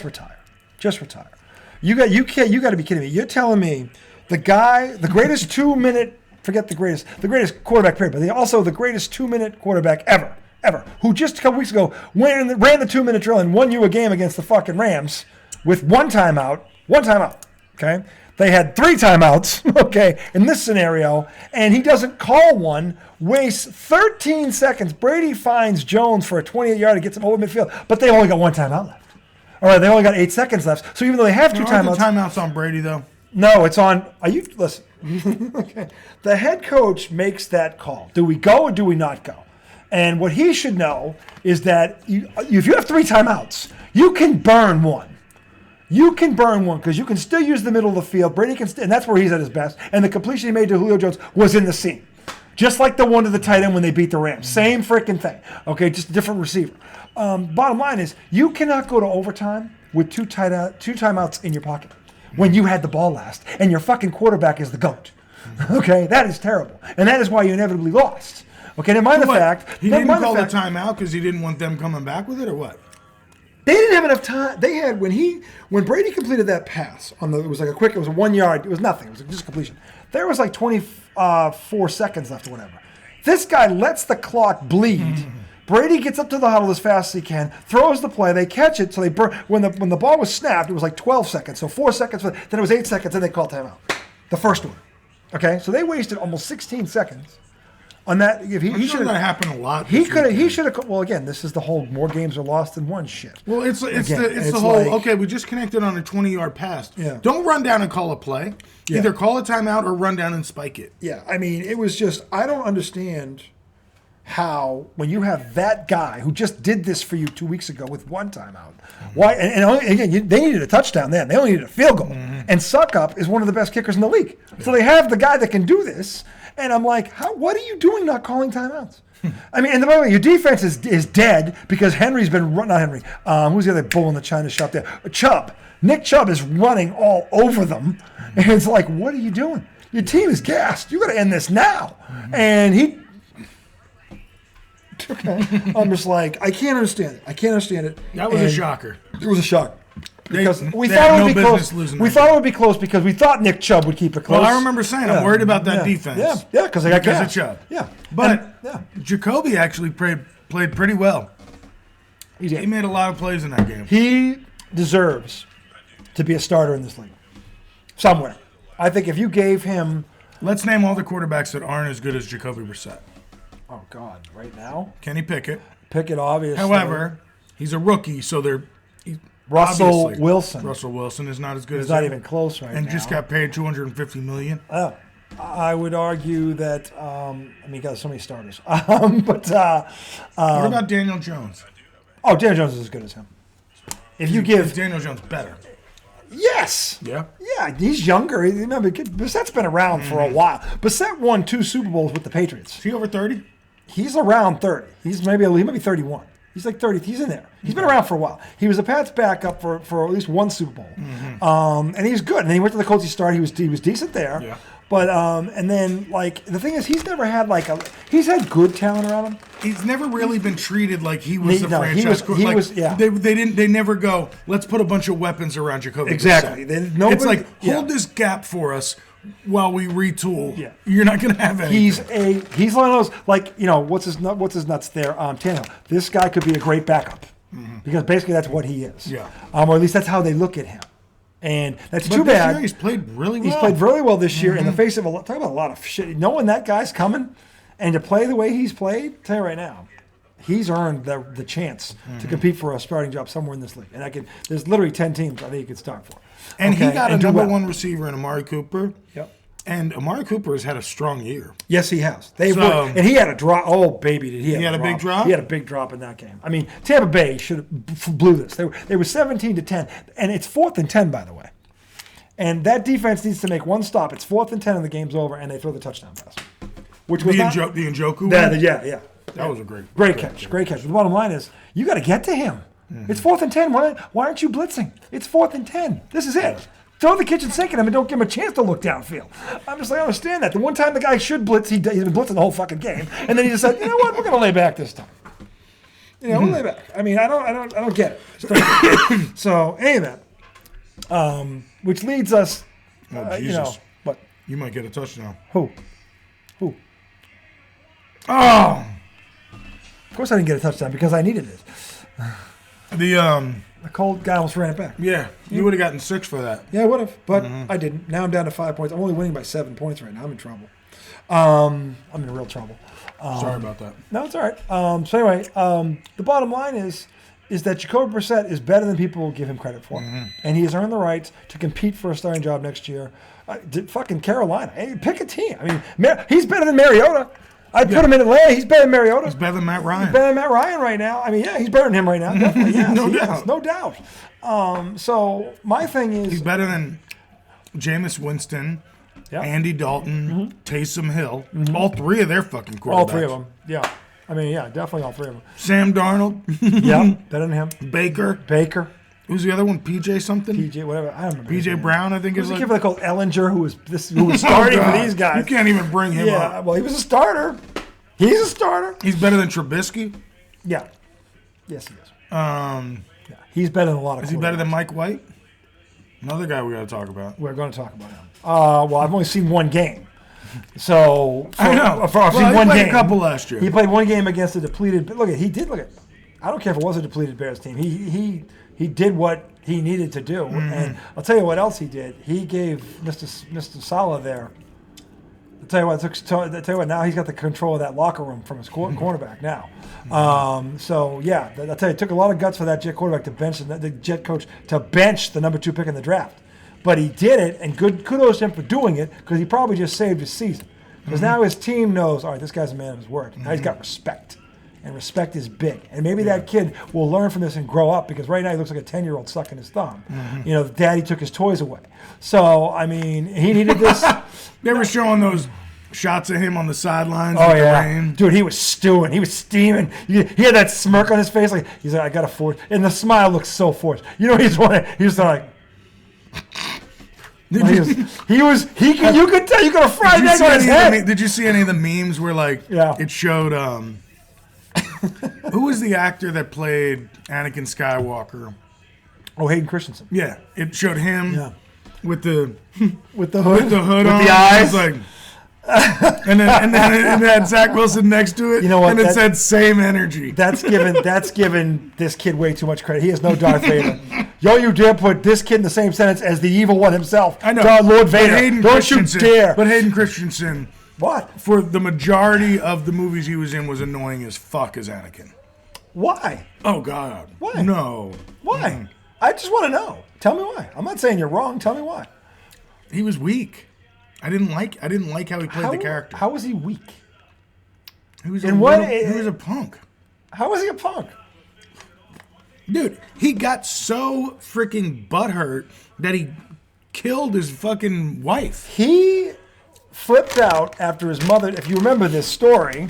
retire. Just retire. You got to be kidding me. You're telling me the greatest 2-minute, forget the greatest quarterback period, but also the greatest 2-minute quarterback ever, who just a couple weeks ago ran the 2-minute drill and won you a game against the fucking Rams with one timeout, okay? They had 3 timeouts, okay, in this scenario, and he doesn't call one, wastes 13 seconds. Brady finds Jones for a 28-yard to get him over midfield, but they only got 1 timeout left. All right, they only got 8 seconds left. So even though they have 2 timeouts. The timeouts on Brady, though? No, it's on. Listen. Okay. The head coach makes that call. Do we go or do we not go? And what he should know is that if you have 3 timeouts, you can burn one. You can burn one because you can still use the middle of the field. Brady can, and that's where he's at his best. And the completion he made to Julio Jones was in the seam. Just like the one to the tight end when they beat the Rams. Same freaking thing. Okay, just a different receiver. Bottom line is, you cannot go to overtime with 2 timeouts in your pocket when you had the ball last, and your fucking quarterback is the GOAT. Okay, that is terrible, and that is why you inevitably lost. Okay, never mind the fact. He didn't call the timeout because he didn't want them coming back with it, or what? They didn't have enough time. They had when Brady completed that pass it was like it was a 1 yard. It was nothing. It was just completion. There was like 24 seconds left or whatever. This guy lets the clock bleed. Brady gets up to the huddle as fast as he can, throws the play, they catch it, so they when the ball was snapped, it was like 12 seconds, so 4 seconds, then it was 8 seconds, then they called timeout. The first one. Okay, so they wasted almost 16 seconds on that. If he should that happened a lot. He should have. Well, again, this is the whole more games are lost than one shit. Well, it's the whole, okay, we just connected on a 20-yard pass. Yeah. Don't run down and call a play. Yeah. Either call a timeout or run down and spike it. Yeah, I mean, it was just, I don't understand how, when you have that guy who just did this for you 2 weeks ago with 1 timeout, why? And again, they needed a touchdown then. They only needed a field goal. And Suckup is one of the best kickers in the league. So they have the guy that can do this. And I'm like, what are you doing not calling timeouts? I mean, and by the way, your defense is dead because Henry's been not Henry. Who's the other bull in the China shop there? Chubb. Nick Chubb is running all over them. And it's like, what are you doing? Your team is gassed. You got to end this now. And he. Okay. I'm just like, I can't understand it. That was a shocker. It was a shock. Because we thought it would be close. We thought it would be close because we thought Nick Chubb would keep it close. Well, I remember saying I'm worried about that defense. Yeah, because they got because of Chubb. Yeah, but Jacoby actually played pretty well. He made a lot of plays in that game. He deserves to be a starter in this league somewhere. I think if you gave him, let's name all the quarterbacks that aren't as good as Jacoby Brissett. Oh God, right now, Kenny Pickett. Pickett, obviously. However, he's a rookie, so Russell Wilson. Russell Wilson is not as good as he's not even close right now. And just got paid $250 million. Oh, I would argue that. He got so many starters. What about Daniel Jones? Oh, Daniel Jones is as good as him. If you give Daniel Jones better. Yes. Yeah. Yeah, he's younger. Remember, Brissett's been around for a while. Brissett won 2 Super Bowls with the Patriots. Is he over 30? He's around 30. He might be 31. He's like 30. He's in there. He's been around for a while. He was a Pats backup for at least 1 Super Bowl. And he's good. And then he went to the Colts. He started. He was decent there. Yeah. But and then the thing is, he's never had he's had good talent around him. He's never really been treated like he was the franchise quarterback. They never go, let's put a bunch of weapons around Jacoby. Exactly. It's like, hold this gap for us while we retool. Yeah. You're not going to have anything. He's one of those, what's his nuts there? Tannehill. This guy could be a great backup because basically that's what he is. Yeah. Or at least that's how they look at him. And that's too bad. This year he's played really well. He's played really well this year in the face of talk about a lot of shit. Knowing that guy's coming and to play the way he's played, tell you right now, he's earned the chance to compete for a starting job somewhere in this league. And there's literally 10 teams I think he could start for. And he got a number 1 receiver in Amari Cooper. Yep. And Amari Cooper has had a strong year. Yes, he has. And he had a drop. Oh, baby, did he have a big drop? He had a big drop in that game. I mean, Tampa Bay should have blew this. They were 17-10, and it's 4th and 10, by the way. And that defense needs to make one stop. It's 4th and 10, and the game's over, and they throw the touchdown pass, which was the Njoku one? Yeah. That was a great catch. Great catch. But the bottom line is, you got to get to him. Mm-hmm. It's 4th and 10. Why aren't you blitzing? It's 4th and 10. This is it. Throw the kitchen sink at him and don't give him a chance to look downfield. I'm just like, I understand that. The one time the guy should blitz, he's been blitzing the whole fucking game, and then he decided, you know what, we're going to lay back this time. We'll lay back. I mean, I don't get it. So, anyway, which leads us, what? You might get a touchdown. Who? Oh! Of course I didn't get a touchdown because I needed it. The cold guy almost ran it back. Yeah, you would have gotten 6 for that. Yeah, I would have, but I didn't. Now I'm down to 5 points. I'm only winning by 7 points right now. I'm in trouble. I'm in real trouble. Sorry about that. No, it's all right. So anyway, the bottom line is that Jacoby Brissett is better than people will give him credit for, and he has earned the right to compete for a starting job next year. Fucking Carolina, hey, pick a team. I mean, he's better than Mariota. I'd put him in Atlanta. He's better than Mariota. He's better than Matt Ryan. He's better than Matt Ryan right now. I mean, yeah, he's better than him right now. Definitely, yes, no doubt. So my thing is, he's better than Jameis Winston, Andy Dalton, Taysom Hill. All 3 of their fucking quarterbacks. All 3 of them. Yeah. I mean, yeah, definitely all 3 of them. Sam Darnold. Yeah, better than him. Baker. Who's the other one? PJ something? PJ, whatever. I don't remember. PJ Brown, I think is like. Who's the kid called Ellinger who was starting for these guys? You can't even bring him up. Yeah, well, he was a starter. He's a starter. He's better than Trubisky? Yeah. Yes, he is. Yeah. He's better than a lot of. Is he better than Mike White? Another guy we got to talk about. We're going to talk about him. Well, I've only seen one game. So I know. I've seen one game. A couple last year. He played one game against a depleted. Look at. I don't care if it was a depleted Bears team. He did what he needed to do, and I'll tell you what else he did. He gave Mr. Saleh there. I'll tell you what. Now he's got the control of that locker room from his cornerback now. So yeah, I'll tell you, it took a lot of guts for that Jet quarterback to bench the Jet coach to bench the number 2 pick in the draft. But he did it, and kudos to him for doing it because he probably just saved his season. Because now his team knows, all right, this guy's a man of his word. Now he's got respect, and respect is big. And maybe that kid will learn from this and grow up because right now he looks like a 10-year-old sucking his thumb. Daddy took his toys away. So, I mean, he needed this. They were showing those shots of him on the sidelines. Oh, yeah. Rain. Dude, he was stewing. He was steaming. He had that smirk on his face. He's like, I got to force. And the smile looks so forced. You know, he was like. You could tell you got a fried egg on his head. Did you see any of the memes where it showed who was the actor that played Anakin Skywalker? Oh, Hayden Christensen. Yeah, it showed him with the hood with the hood with on. The eyes. And then it had Zach Wilson next to it. You know what? And it said same energy. That's given this kid way too much credit. He has no Darth Vader. You dare put this kid in the same sentence as the evil one himself. I know. Lord Vader. Don't you dare. But Hayden Christensen, what? For the majority of the movies he was in, was annoying as fuck as Anakin. Why? Oh God. Why? No. Why? I just want to know. Tell me why. I'm not saying you're wrong. Tell me why. He was weak. I didn't like how he played the character. How was he weak? He was a punk. How was he a punk? Dude, he got so freaking butthurt that he killed his fucking wife. He flipped out after his mother. If you remember this story,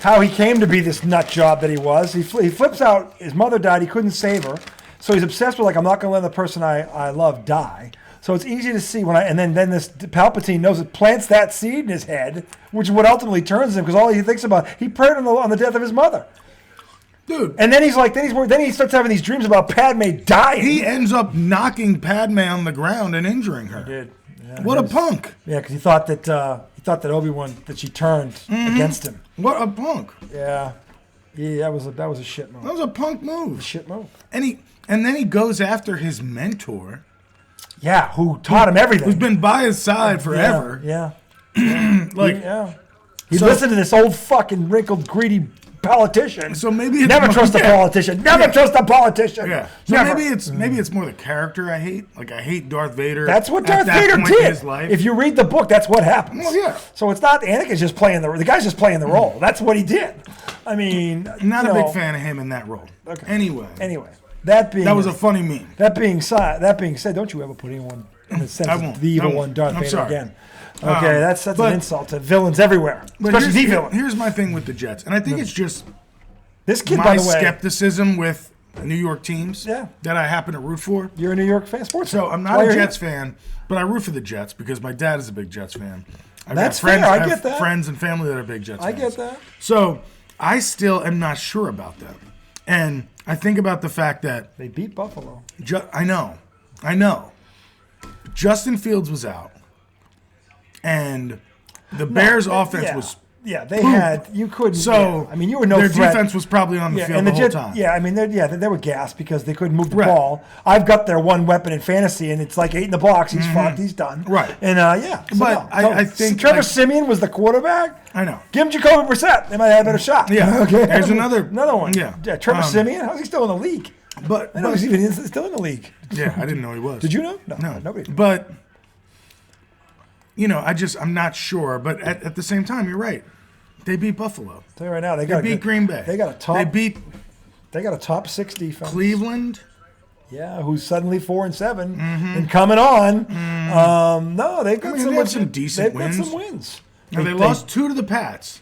how he came to be this nut job that he was. He flips out. His mother died. He couldn't save her. So he's obsessed with I'm not going to let the person I love die. So it's easy to see and then this Palpatine knows it, plants that seed in his head, which is what ultimately turns him because all he thinks about, he prayed on the death of his mother. Dude. And then then he starts having these dreams about Padme dying. He ends up knocking Padme on the ground and injuring her. He did. Yeah, what a punk. Yeah, because he thought that Obi-Wan, that she turned against him. What a punk. Yeah. Yeah, that was a shit move. That was a punk move. A shit move. And then he goes after his mentor. Yeah, who taught him everything. Who's been by his side forever. Yeah. He listened to this old fucking wrinkled, greedy politician. So maybe it's never more- trust a yeah. politician. Never trust a politician. Yeah. So Never. maybe it's more the character I hate. Like I hate Darth Vader. That's what at Darth that Vader point in did. his life. If you read the book, that's what happens. Well, yeah. So it's not Anakin's just playing the guy's just playing the role. That's what he did. I mean, Not you a know, big fan of him in that role. Okay. Anyway, that was a funny meme. That being said, don't you ever put anyone in the sense I of won't. the evil I won't. one, Darth I'm Vader sorry. again. Okay, that's but- an insult to villains everywhere, But especially the villain. here's my thing with the Jets, and I think it's just This kid, my by the way, skepticism with New York teams Yeah. that I happen to root for. you're a New York fan, sports. So fan. I'm not Why a you're Jets here. fan, but I root for the Jets because my dad is a big Jets fan. I've That's got friends, fair. I have get that. friends and family that are big Jets I fans. get that. So I still am not sure about them. And I think about the fact that They beat Buffalo. I know. Justin Fields was out. And the Bears' offense yeah. was Yeah, they had. You couldn't. so. yeah. I mean, you were no their threat. defense was probably on the Yeah, field and the the whole Jets, time. yeah, I mean, they were gassed because they couldn't move the Right. ball. I've got their one weapon in fantasy, and it's like 8 in the box. He's fucked. He's done. Right. And yeah, so But no, I think, Trevor like- Simeon was the quarterback. I know. Give him Jacoby Brissett. They might have a better shot. Yeah. Okay. There's another one. Yeah. Trevor Simeon. How's he still in the league? But, I know he's even still in the league. yeah, I didn't know he was. Did you know? No. Nobody. Did. But I'm not sure. But at the same time, you're right. They beat Buffalo. Tell you right now, They beat Green Bay. They got a top. They beat They got a top 6 defense. Cleveland. Yeah, who's suddenly 4-7 and coming on. No, they've got they had some decent they've got wins. some wins. Now they lost 2 to the Pats,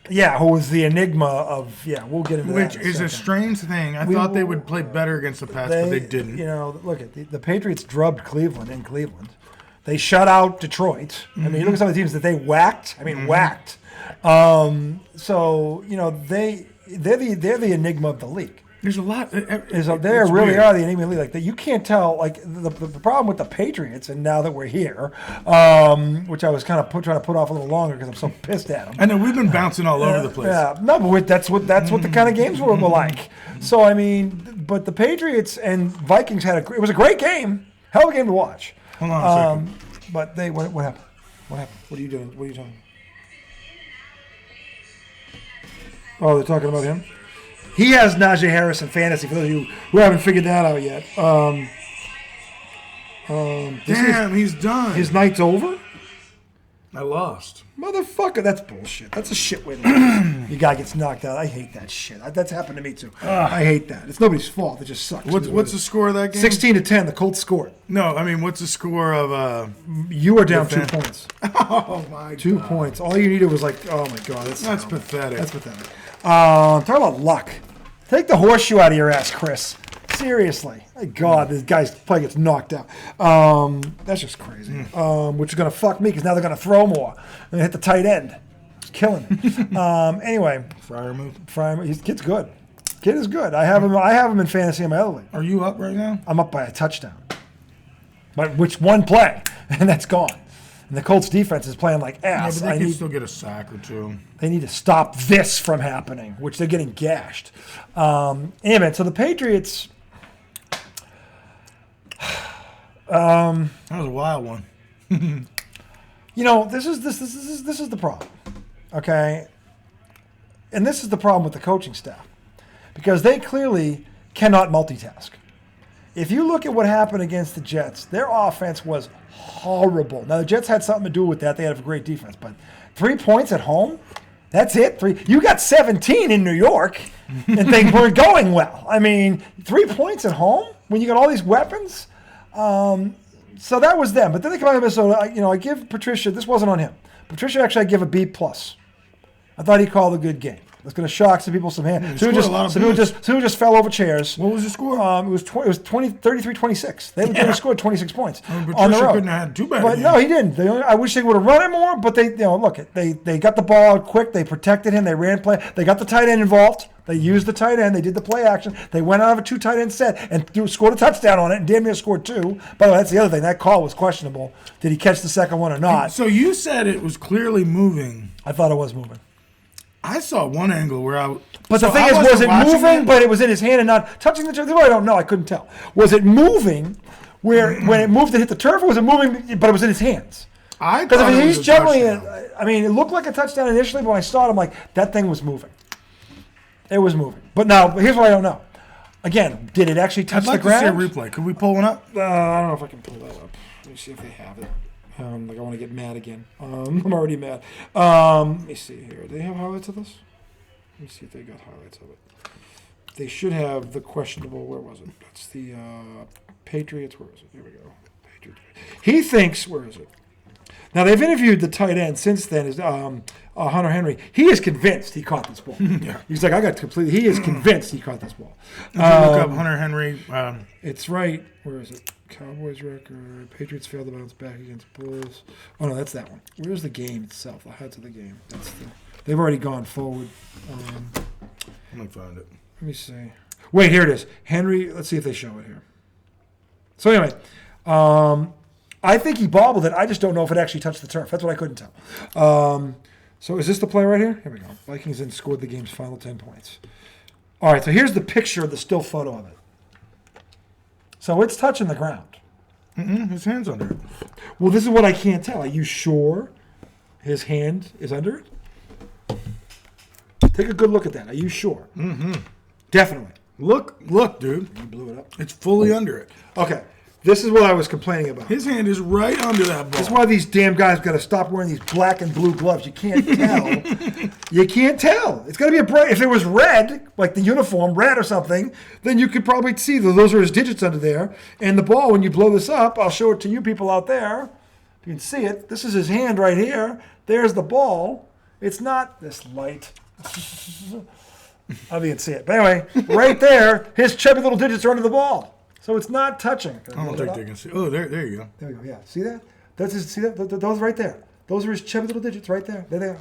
Yeah, who was the enigma of? Yeah, we'll get into which that. in is a second. strange thing. I thought they would play better against the Pats, but they didn't. You know, look at the Patriots drubbed Cleveland in Cleveland. They shut out Detroit. I mean, you look at some of the teams that they whacked. I mean, whacked. So you know they're the enigma of the league. There's a lot. They It's really weird. are the enigma of the league. Like that, you can't tell. Like the problem with the Patriots, and now that we're here, which I was kind of trying to put off a little longer because I'm so pissed at them. I know we've been bouncing all over the place. Yeah, no, but that's what the kind of games were like. So I mean, but the Patriots and Vikings it was a great game, hell of a game to watch. Hold on a second. But what happened? What happened? What are you doing? What are you talking? Oh, they're talking about him. He has Najee Harris in fantasy. For those of you who haven't figured that out yet, Damn, he's done. his night's over. I lost. Motherfucker, that's bullshit. That's a shit way to lose. Your guy gets knocked out. I hate that shit. That's happened to me too. I hate that. It's nobody's fault. It just sucks. What's the score of that game? 16-10? The Colts scored. No, I mean, what's the score of? You were down 2 fan. points. Oh my 2 points. All you needed was like, oh my god, that's pathetic. That's pathetic. Talk about luck. Take the horseshoe out of your ass, Chris. Seriously. My God, this guy's play gets knocked out. That's just crazy. Which is going to fuck me because now they're going to throw more. They're going to hit the tight end. It's killing me. Anyway. Fryer. His kid's good. Kid is good. I have him in fantasy in my other league. Are you up right now? I'm up by a touchdown. But which one play, and that's gone. And the Colts defense is playing like Yeah, ass. but they can still get a sack or two. They need to stop this from happening, which they're getting gashed. Anyway, so the Patriots. That was a wild one. You know, this is the problem, okay? And this is the problem with the coaching staff, because they clearly cannot multitask. If you look at what happened against the Jets, their offense was horrible. Now the Jets had something to do with that; they had a great defense, but 3 points at home, that's it. You got 17 in New York, and things weren't going well. I mean, 3 points at home when you got all these weapons. So that was them. But then they come out of Minnesota. I give Patricia. This wasn't on him. Patricia actually I give a B+. I thought he called a good game. It's going to shock some people. Some people just fell over chairs. What was the score? It was 33-26. They scored 26 points on the Patricia road. couldn't have had too bad. But no, he didn't. I wish they would have run it more. But they got the ball out quick. They protected him. They ran play. They got the tight end involved. They used the tight end. They did the play action. They went out of a 2 tight end set and scored a touchdown on it. And damn near scored 2. By the way, that's the other thing. That call was questionable. Did he catch the second one or not? So you said it was clearly moving. I thought it was moving. I saw one angle where I. But so the thing I is, wasn't was it watching moving, it? but it was in his hand and not touching the turf? I don't know. I couldn't tell. Was it moving where when it moved to hit the turf, or was it moving, but it was in his hands? I Because thought it was he's a generally, touchdown. it looked like a touchdown initially, but when I saw it, I'm like, that thing was moving. It was moving. But now, here's what I don't know. Again, did it actually touch I'd like the ground? to see a replay. Could we pull one up? I don't know if I can pull that up. Let me see if they have it. Like I want to get mad again. I'm already mad. Let me see here. Do they have highlights of this? Let me see if they got highlights of it. They should have the questionable. Where was it? That's the Patriots. Where is it? Here we go. Patriots. He thinks. Where is it? Now they've interviewed the tight end since then. Is Hunter Henry? He is convinced he caught this ball. Yeah. He's like, I got completely. He is convinced he caught this ball. If you look up Hunter Henry. It's right. Where is it? Cowboys record. Patriots failed to bounce back against Bulls. Oh no, that's that one. Where's the game itself? The highlights of the game. They've already gone forward. Let me find it. Let me see. Wait, here it is. Henry. Let's see if they show it here. So anyway, I think he bobbled it. I just don't know if it actually touched the turf. That's what I couldn't tell. So is this the play right here? Here we go. Vikings then scored the game's final 10 points. All right, so here's the picture of the still photo of it. So it's touching the ground. His hand's under it. Well, this is what I can't tell. Are you sure his hand is under it? Take a good look at that. Are you sure? Mm-hmm. Definitely. Look, dude. You blew it up. It's fully under it. Okay. This is what I was complaining about. His hand is right under that ball. That's why these damn guys got to stop wearing these black and blue gloves. You can't tell. You can't tell. It's got to be a bright. If it was red, like the uniform, red or something, then you could probably see those are his digits under there. And the ball, when you blow this up, I'll show it to you people out there. You can see it. This is his hand right here. There's the ball. It's not this light. I can't see it. But anyway, right there, his chubby little digits are under the ball. So it's not touching. I don't think they can see. Oh, there you go. There we go. Yeah, see that? See that? Those right there. Those are his chubby little digits right there. There they are.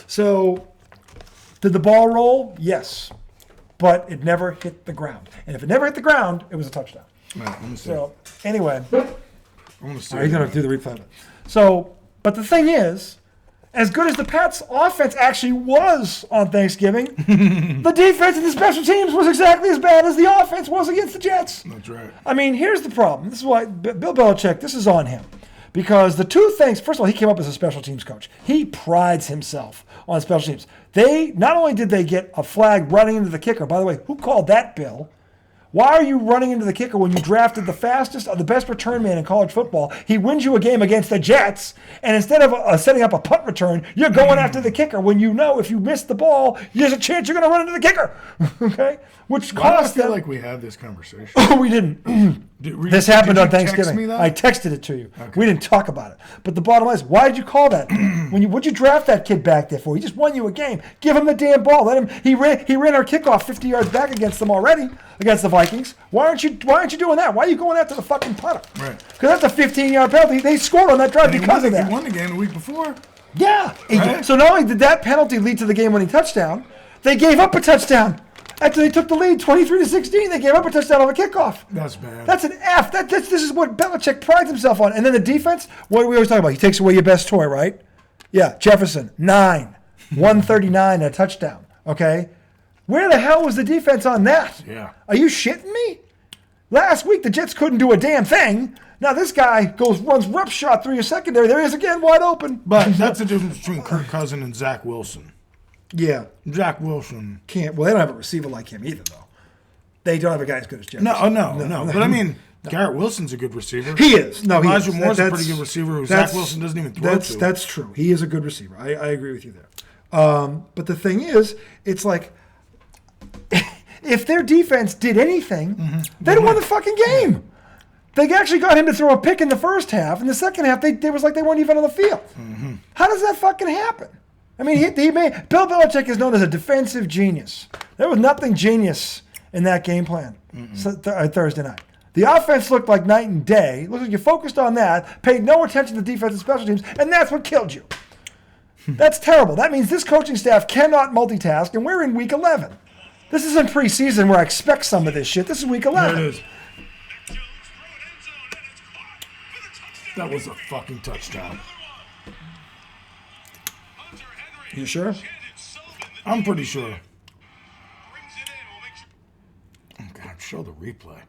So, did the ball roll? Yes, but it never hit the ground. And if it never hit the ground, it was a touchdown. All right, let me see. So anyway, I want to see. he's gonna do the replay of it. So, but the thing is, as good as the Pats' offense actually was on Thanksgiving, the defense and the special teams was exactly as bad as the offense was against the Jets. That's right. I mean, here's the problem. This is why Bill Belichick, this is on him. Because the two things, first of all, he came up as a special teams coach. He prides himself on special teams. Not only did they get a flag running into the kicker, by the way, who called that, Bill? Why are you running into the kicker when you drafted the fastest, the best return man in college football? He wins you a game against the Jets, and instead of setting up a punt return, you're going after the kicker when you know if you miss the ball, there's a chance you're going to run into the kicker. Okay? Which Why do I cost feel them. like we had this conversation? Oh, we didn't. This happened on Thanksgiving. Text me that? I texted it to you. Okay. We didn't talk about it. But the bottom line is, why did you call that? What'd you draft that kid back there for? He just won you a game. Give him the damn ball. Let him. He ran our kickoff 50 yards back against them already, against the Vikings. Why aren't you doing that? Why are you going after the fucking punter? Right. Because that's a 15-yard penalty. They scored on that drive because of that. He won the game the week before. Yeah. Right. So not only did that penalty lead to the game-winning touchdown, they gave up a touchdown. After they took the lead 23-16, they gave up a touchdown on a kickoff. That's bad. That's an F. This is what Belichick prides himself on. And then the defense, what do we always talk about? He takes away your best toy, right? Yeah, Jefferson, 9, 139, a touchdown. Okay? Where the hell was the defense on that? Yeah. Are you shitting me? Last week, the Jets couldn't do a damn thing. Now this guy runs roughshod through your secondary. There he is again, wide open. But that's the difference between Kirk Cousins and Zach Wilson. Yeah. Zach Wilson. Well, they don't have a receiver like him either, though. They don't have a guy as good as Jefferson. No. But I mean, Garrett Wilson's a good receiver. He is. No, Elijah he is. Moore's a pretty good receiver who Zach Wilson doesn't even throw to. That's true. He is a good receiver. I agree with you there. But the thing is, it's like, if their defense did anything, they'd have won the fucking game. They actually got him to throw a pick in the first half. In the second half, it was like they weren't even on the field. How does that fucking happen? I mean, Bill Belichick is known as a defensive genius. There was nothing genius in that game plan Thursday night. The offense looked like night and day. It looked like you focused on that, paid no attention to defense and special teams, and that's what killed you. That's terrible. That means this coaching staff cannot multitask, and we're in week 11. This isn't preseason where I expect some of this shit. This is week 11. There it is. That was a fucking touchdown. You sure? I'm pretty sure. Oh, God, show the replay.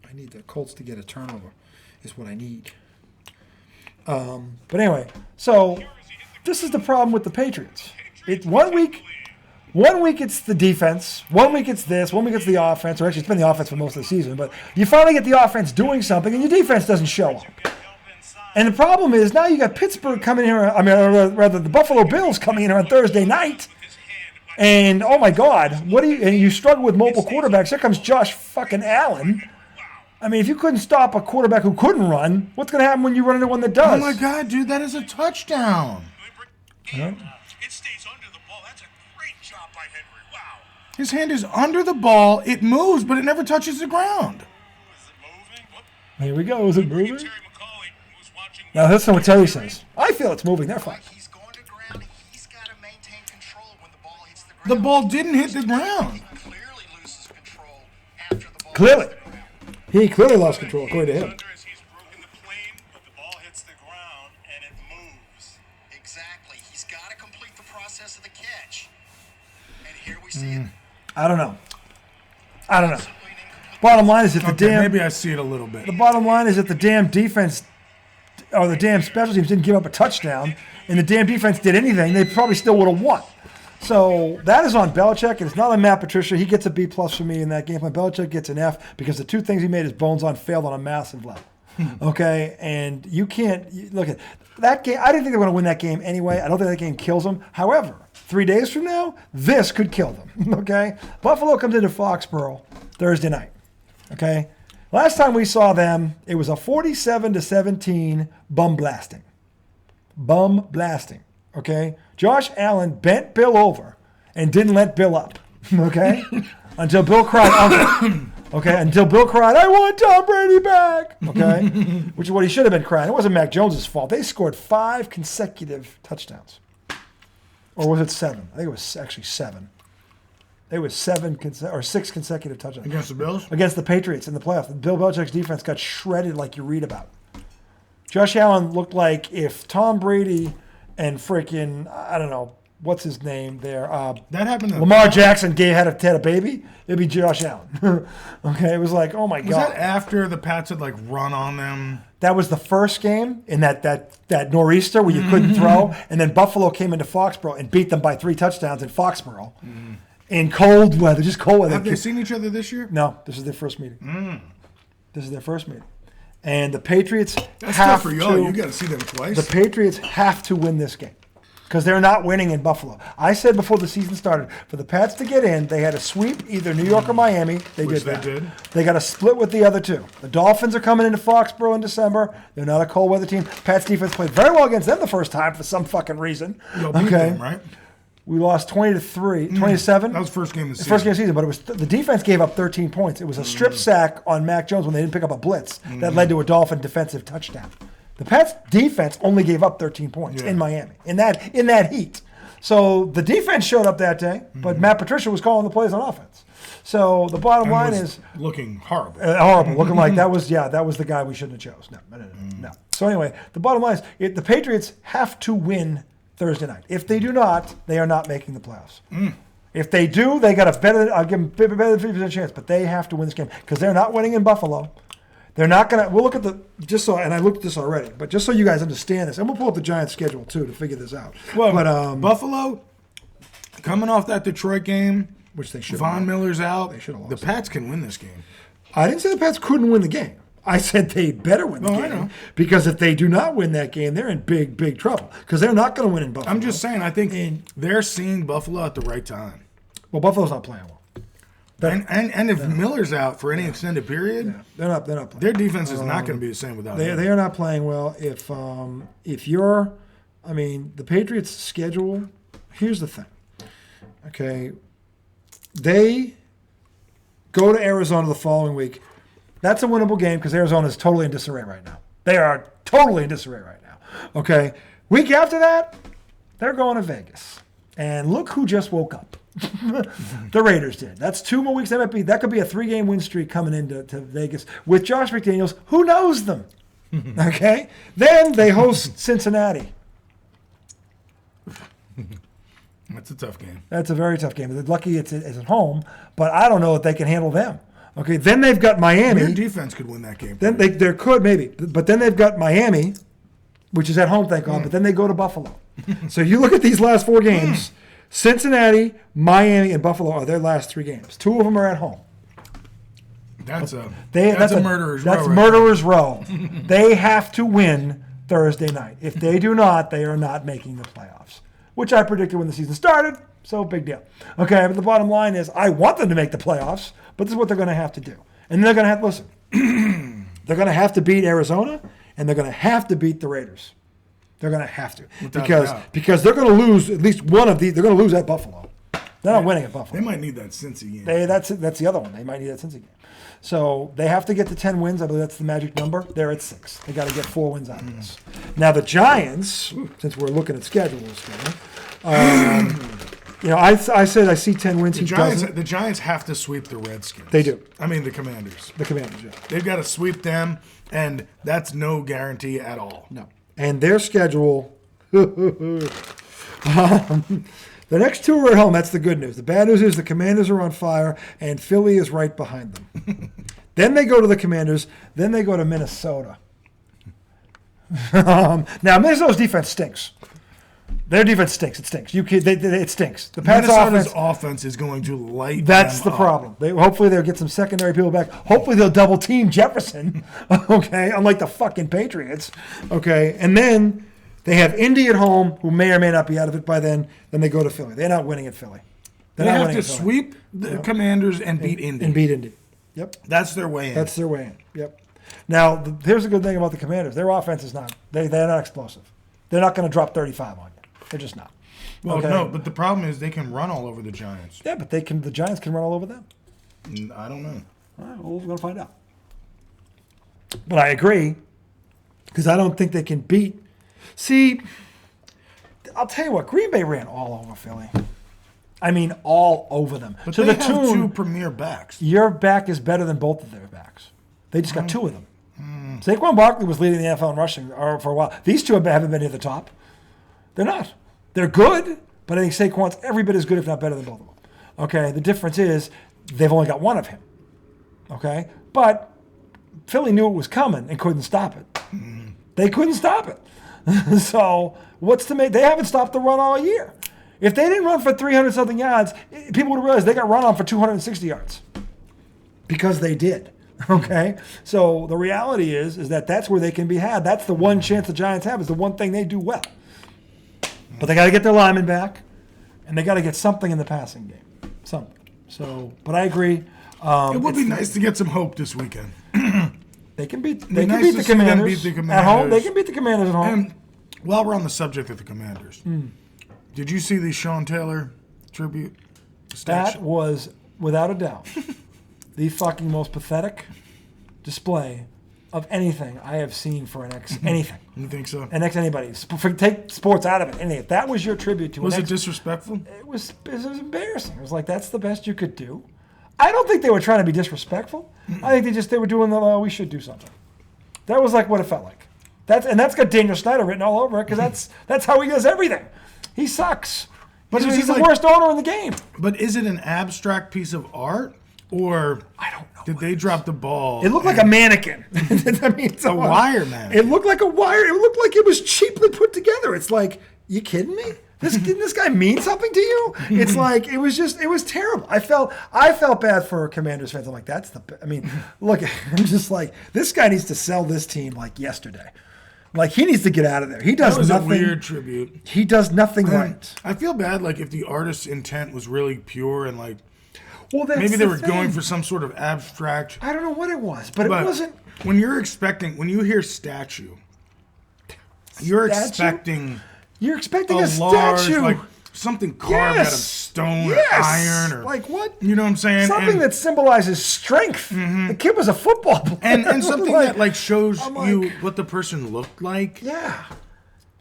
I need the Colts to get a turnover is what I need. But anyway, so This is the problem with the Patriots. One week it's the defense. 1 week it's this. 1 week it's the offense. Or actually, it's been the offense for most of the season. But you finally get the offense doing something, and your defense doesn't show up. And the problem is now you got Pittsburgh coming here. I mean, or rather, the Buffalo Bills coming in here on Thursday night. And oh my God, and you struggle with mobile quarterbacks. Here comes Josh fucking Allen. I mean, if you couldn't stop a quarterback who couldn't run, what's going to happen when you run into one that does? Oh my God, dude, that is a touchdown. Huh? It stays under the ball. That's a great job by Henry. Wow. His hand is under the ball. It moves, but it never touches the ground. Is it moving? What? Here we go. Is it moving? Terry McCauley, who's watching. Now listen to what Terry says. I feel it's moving. They're fine. He's going to ground. He's got to maintain control when the ball hits the ground. The ball didn't hit the ground. He clearly loses control after the ball Clearly. hits the ground. He clearly lost control, according to him. He's broken the plane, but the ball hits the ground and it moves. Exactly. He's got to complete the process of the catch. And here we see it. I don't know. Bottom line is that Maybe I see it a little bit. the bottom line is that the damn defense or the damn special teams didn't give up a touchdown, and the damn defense did anything, they probably still would have won. So that is on Belichick, and it's not on Matt Patricia. He gets a B+ for me in that game. And Belichick gets an F because the two things he made his bones on failed on a massive level. Okay, and you can't look at that game. I didn't think they were going to win that game anyway. I don't think that game kills them. However, 3 days from now, this could kill them. Okay, Buffalo comes into Foxborough Thursday night. Okay, last time we saw them, it was a 47-17 bum blasting. Okay, Josh Allen bent Bill over and didn't let Bill up. Okay, until Bill cried uncle. Okay, until Bill cried, I want Tom Brady back. Okay, which is what he should have been crying. It wasn't Mac Jones' fault. They scored 5 consecutive touchdowns. Or was it 7? I think it was actually 7. It was 6 consecutive touchdowns. Against the Bills? Against the Patriots in the playoffs. Bill Belichick's defense got shredded like you read about. Josh Allen looked like if Tom Brady and freaking, I don't know, what's his name there? That happened. Lamar Jackson had a baby. It'd be Josh Allen. Okay, it was like, oh my Was God. that after the Pats had run on them? That was the first game in that nor'easter where you couldn't throw, and then Buffalo came into Foxborough and beat them by 3 touchdowns in Foxborough in cold weather, just cold weather. Have they seen each other this year? No, this is their first meeting. This is their first meeting, and the Patriots That's have tough for y'all. You got to see them twice. The Patriots have to win this game because they're not winning in Buffalo. I said before the season started, for the Pats to get in, they had to sweep either New York or Miami. Which they did. They got to split with the other two. The Dolphins are coming into Foxborough in December. They're not a cold weather team. Pats defense played very well against them the first time for some fucking reason. Y'all beat them, right? We lost 20-3, 27. That was the first game of the season. First game of the season, but it was the defense gave up 13 points. It was a strip sack on Mac Jones when they didn't pick up a blitz that led to a Dolphin defensive touchdown. The Pats defense only gave up 13 points in Miami in that heat. So the defense showed up that day, but Matt Patricia was calling the plays on offense. So the bottom line is looking horrible. looking like that was the guy we shouldn't have chose. No. So anyway, the bottom line is the Patriots have to win Thursday night. If they do not, they are not making the playoffs. If they do, they got I'll give them better than 50% chance, but they have to win this game because they're not winning in Buffalo. They're not going to, we'll look at and I looked at this already, but just so you guys understand this, and we'll pull up the Giants schedule too to figure this out. Well, but Buffalo, coming off that Detroit game, which they should Von Miller's out, they should have lost. The Pats can win this game. I didn't say the Pats couldn't win the game. I said they better win the I game know. because if they do not win that game, they're in big, big trouble because they're not going to win in Buffalo. I'm just saying, I think they're seeing Buffalo at the right time. Well, Buffalo's not playing well. And if Miller's out for any extended period, They're not playing. their defense is not going to be the same without him. They are not playing well. If you're, the Patriots' schedule. Here's the thing. Okay, they go to Arizona the following week. That's a winnable game because Arizona is totally in disarray right now. They are totally in disarray right now. Okay, week after that, they're going to Vegas, and look who just woke up. The Raiders did. That's 2 more weeks. That could be a 3-game win streak coming into Vegas with Josh McDaniels. Who knows them? Okay. Then they host Cincinnati. That's a tough game. That's a very tough game. They're lucky it's at home, but I don't know if they can handle them. Okay. Then they've got Miami. Their defense could win that game. Then there could maybe, but then they've got Miami, which is at home, thank God. But then they go to Buffalo. So you look at these last 4 games, Cincinnati, Miami, and Buffalo are their last 3 games. 2 of them are at home. That's a murderer's row. That's murderer's row. They have to win Thursday night. If they do not, they are not making the playoffs, which I predicted when the season started. So big deal. Okay, but the bottom line is I want them to make the playoffs, but this is what they're going to have to do. And they're going to have to listen. They're going to have to beat Arizona, and they're going to have to beat the Raiders. They're going to have to because they're going to lose at least one of these. They're going to lose at Buffalo. They're not winning at Buffalo. They might need that Cincy game. That's the other one. They might need that Cincy game. So they have to get to 10 wins. I believe that's the magic number. They're at 6. They got to get 4 wins out of this. Now the Giants, since we're looking at schedules here, I said I see 10 wins. The Giants have to sweep the Redskins. They do. I mean the Commanders. The Commanders, yeah. They've got to sweep them, and that's no guarantee at all. No. And their schedule, the next 2 are at home. That's the good news. The bad news is the Commanders are on fire, and Philly is right behind them. Then they go to the Commanders. Then they go to Minnesota. Now, Minnesota's defense stinks. Their defense stinks. It stinks. It stinks. The Pats' Minnesota's offense is going to light That's them the up. problem. Hopefully they'll get some secondary people back. Hopefully they'll double team Jefferson. Okay, unlike the fucking Patriots. Okay, and then they have Indy at home, who may or may not be out of it by then. Then they go to Philly. They're not winning at Philly. They have to sweep the Commanders and beat Indy. And beat Indy. Yep. That's their way in. That's their way in. Yep. Now, here's a good thing about the Commanders. Their offense is not. They're not explosive. They're not going to drop 35 on you. They're just not. Well, no, but the problem is they can run all over the Giants. Yeah, but the Giants can run all over them. I don't know. All right, well, we're going to find out. But I agree, because I don't think they can beat. See, I'll tell you what, Green Bay ran all over Philly. I mean, all over them. But to they the have tune, 2 premier backs. Your back is better than both of their backs. They just got 2 of them. Saquon Barkley was leading the NFL in rushing for a while. These 2 haven't been near the top. They're not. They're good, but I think Saquon's every bit as good, if not better than both of them. Okay, the difference is they've only got 1 of him. Okay, but Philly knew it was coming and couldn't stop it. They couldn't stop it. So what's to make? They haven't stopped the run all year. If they didn't run for 300-something yards, people would have realized they got run on for 260 yards. Because they did. Okay? So the reality is that that's where they can be had. That's the one chance the Giants have, is the one thing they do well. But they got to get their linemen back, and they got to get something in the passing game. Something. So, but I agree. It would be nice to get some hope this weekend. They can beat nice the to see them Commanders beat the at home. They Commanders. can beat the Commanders at home. And while we're on the subject of the Commanders, did you see the Sean Taylor tribute statue? That was, without a doubt, the fucking most pathetic display of anything I have seen for anything. You think so? Anybody. Take sports out of it. Anything. If that was your tribute to Was an it disrespectful? it was embarrassing. It was like, that's the best you could do. I don't think they were trying to be disrespectful. I think they were doing we should do something. That was like what it felt like. That's got Daniel Snyder written all over it, because that's how he does everything. He sucks. But he's the worst owner in the game. But is it an abstract piece of art, or I don't know. did they drop the ball? It looked like a mannequin. I mean, it's a wire mannequin. It looked like a wire. It looked like it was cheaply put together. It's like, you kidding me? Didn't this guy mean something to you? It's like, it was terrible. I felt bad for Commanders fans. I'm like, look, I'm just like, this guy needs to sell this team like yesterday. Like, he needs to get out of there. He does That was nothing. a weird tribute. He does nothing right. I feel bad, like, if the artist's intent was really pure and, like, Well, that's maybe they the were thing. going for some sort of abstract. I don't know what it was, but it wasn't. When you hear statue, you're expecting You're expecting a a large, statue. like something carved out of stone or iron, or like what? You know what I'm saying? Something that symbolizes strength. The kid was a football player. and something that like shows I'm you like, what the person looked like. Yeah.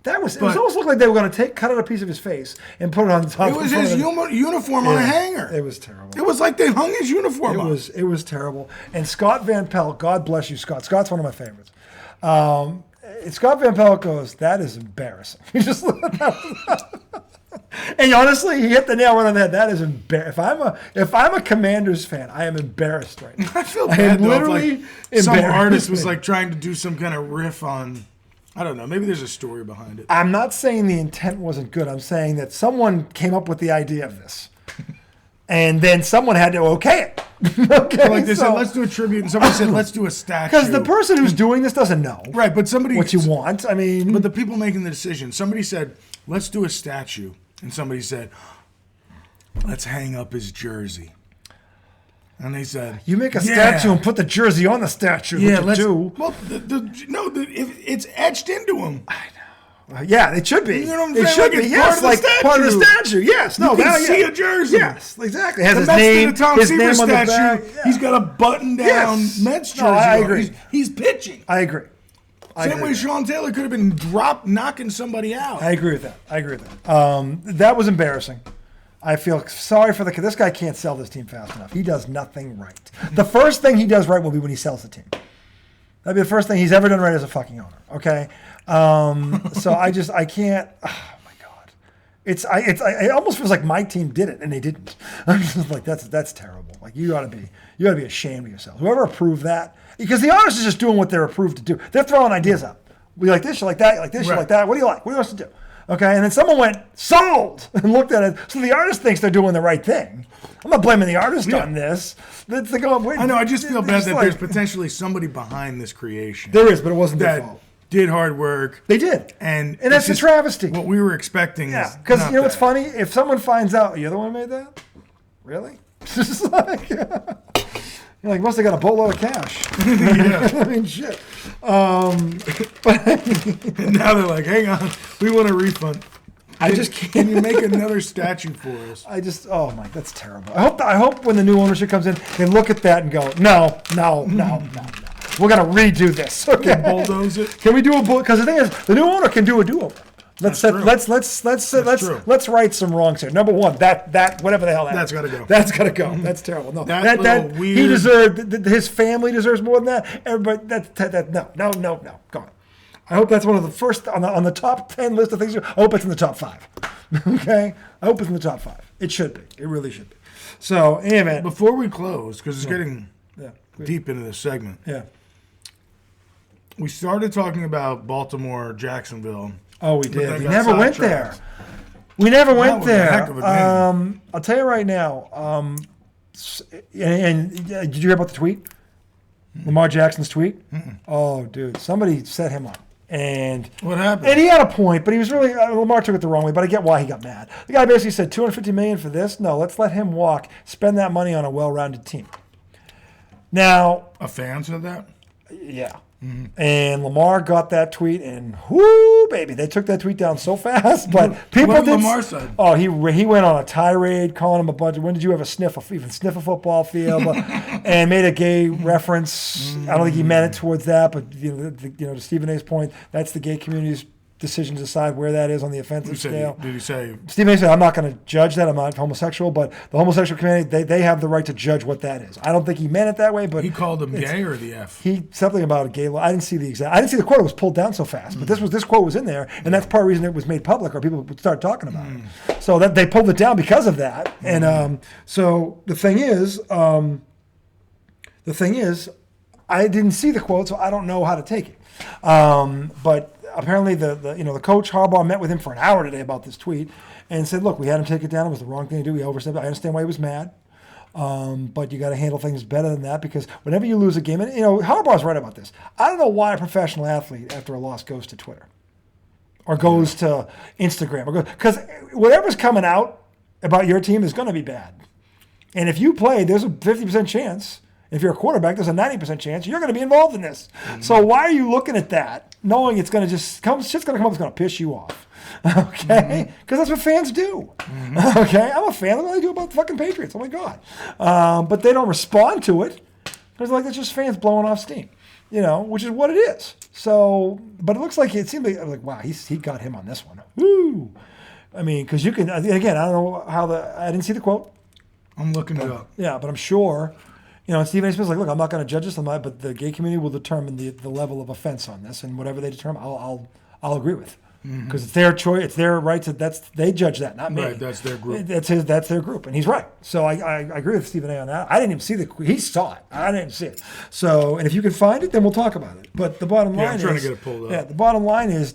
It almost looked like they were going to cut out a piece of his face and put it on the top. It was his uniform on a hanger. It was terrible. It was like they hung his uniform up. It was terrible. And Scott Van Pelt, God bless you, Scott. Scott's one of my favorites. Scott Van Pelt goes, that is embarrassing. He just and honestly, he hit the nail right on the head. That is embarrassing. If I'm a Commanders fan, I am embarrassed right now. I feel bad though. Literally If, like, some embarrassed. artist was like trying to do some kind of riff on I don't know. Maybe there's a story behind it. I'm not saying the intent wasn't good. I'm saying that someone came up with the idea of this. And then someone had to okay it. Okay, Like they said, let's do a tribute, and somebody said, let's do a statue. because the person who's doing this doesn't know Right, but somebody... what you want. I mean, But the people making the decision, somebody said, let's do a statue. And somebody said, let's hang up his jersey. And they said... you make a "Yeah, statue and put the jersey on the statue. Yeah, What you do. Well, it's etched into him. Yeah, it should be. You know what I'm it saying? should Like, be. it's Yes, part of the part of the statue. statue. Yes. No, You can now, see yeah. a jersey. Yes, exactly. It has The his Mets name, did a Tom his Seaver name on the statue. back. Yeah. He's got a button-down Yes. Mets jersey. No, I on. agree. He's pitching. I agree. Same way Sean Taylor could have been knocking somebody out. I agree with that. That was embarrassing. I feel sorry for this guy can't sell this team fast enough. He does nothing right. The first thing he does right will be when he sells the team. That'd be the first thing he's ever done right as a fucking owner. Okay. So I can't. Oh my God. It almost feels like my team did it and they didn't. I'm just like, that's terrible. Like you gotta be ashamed of yourself. Whoever approved that, because the owners is just doing what they're approved to do. They're throwing ideas out. We like this, you like that, you like this, you Right. like that. What do you like? What do you want us to do? Okay, and then someone went, sold, and looked at it. So the artist thinks they're doing the right thing. I'm not blaming the artist on this. I know. I just feel bad that there's potentially somebody behind this creation. There is, but it wasn't their that fault. did hard work. They did. And that's a just travesty. What we were expecting Yeah, is because not you know what's that. funny? If someone finds out, you're the one who made that? Really? It's just like, you're like, must have got a boatload of cash. I mean, shit. And now they're like, hang on, we want a refund. I just can't. Can you make another statue for us? Oh my, that's terrible. I hope when the new ownership comes in, they look at that and go, no. We're gonna redo this. Okay. Bulldoze it? Can we do a because the thing is, the new owner can do a do-over. Let's That's true. let's right some wrongs here. Number one, that whatever the hell That's gotta go. That's gotta go. That's terrible. No, That little he weird- deserved. His family deserves more than that. Everybody, no, gone. I hope that's one of the first on the top 10 list of things. I hope it's in the top 5. Okay, I hope it's in the top 5. It should be. It really should be. So, anyway, Before we close, because it's getting yeah, deep into this segment, yeah. we started talking about Baltimore, Jacksonville. Oh, we But did. then We got never went there. sidetracked. We never went was a there. heck of a game. I'll tell you right now. Did you hear about the tweet? Lamar Jackson's tweet? Oh, dude, somebody set him up. And What happened? And he had a point, but he was really Lamar took it the wrong way. But I get why he got mad. The guy basically said $250 million for this. No, let's let him walk. Spend that money on a well-rounded team. Now, A fan said that? yeah. And Lamar got that tweet, and whoo, baby, they took that tweet down so fast. But people What did. Lamar said? Oh, he went on a tirade, calling him a bunch of. When did you ever sniff a football field? And made a gay reference. I don't think he meant it towards that, but to Stephen A's point, that's the gay community's decision to decide where that is on the offensive scale. Did he say? Stephen A said, I'm not going to judge that. I'm not homosexual, but the homosexual community, they have the right to judge what that is. I don't think he meant it that way, but He called him gay or the F? he something about a gay law. I didn't see the quote. It was pulled down so fast, but this quote was in there, and that's part of the reason it was made public, or people would start talking about it. So that they pulled it down because of that. And so the thing is, I didn't see the quote, so I don't know how to take it. But apparently the coach Harbaugh met with him for an hour today about this tweet and said, look, we had him take it down. It was the wrong thing to do. He overstepped. I understand why he was mad. But you got to handle things better than that, because whenever you lose a game, and Harbaugh's right about this. I don't know why a professional athlete after a loss goes to Twitter or goes to Instagram, because whatever's coming out about your team is going to be bad. And if you play, there's a 50% chance. If you're a quarterback, there's a 90% chance you're going to be involved in this. So why are you looking at that, knowing it's going to just come? Shit's going to come up. It's going to piss you off. Okay, because that's what fans do. Okay, I'm a fan. Look what they do about the fucking Patriots. Oh my God, but they don't respond to it because that's just fans blowing off steam. Which is what it is. So, but it seemed like wow, he got him on this one. Woo! I mean, because you can again, I don't know I didn't see the quote. I'm looking it up. Yeah, but I'm sure. Stephen A. Smith's like, look, I'm not going to judge this, but the gay community will determine the level of offense on this, and whatever they determine, I'll agree with. because it's their choice, it's their right to. They judge that, not me. Right, that's their group. That's their group, and he's right. So I agree with Stephen A. on that. I didn't even see he saw it. I didn't see it. So, and if you can find it, then we'll talk about it. But the bottom line I'm is, trying to get it pulled up. Yeah, the bottom line is,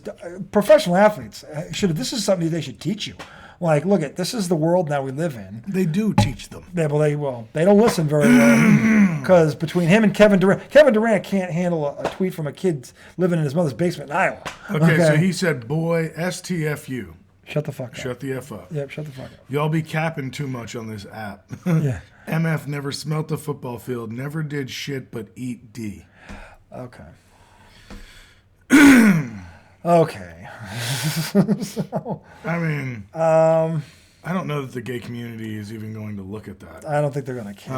professional athletes this is something they should teach you. Like, look at this is the world now we live in. They do teach them. They don't listen very well because between him and Kevin Durant can't handle a tweet from a kid living in his mother's basement in Iowa. Okay, so he said, "Boy, STFU." Shut the fuck up. Shut the F up. Yep, shut the fuck up. Y'all be capping too much on this app. Yeah. MF never smelt a football field, never did shit but eat D. Okay. Okay. So, I mean, I don't know that the gay community is even going to look at that. I don't think they're gonna care.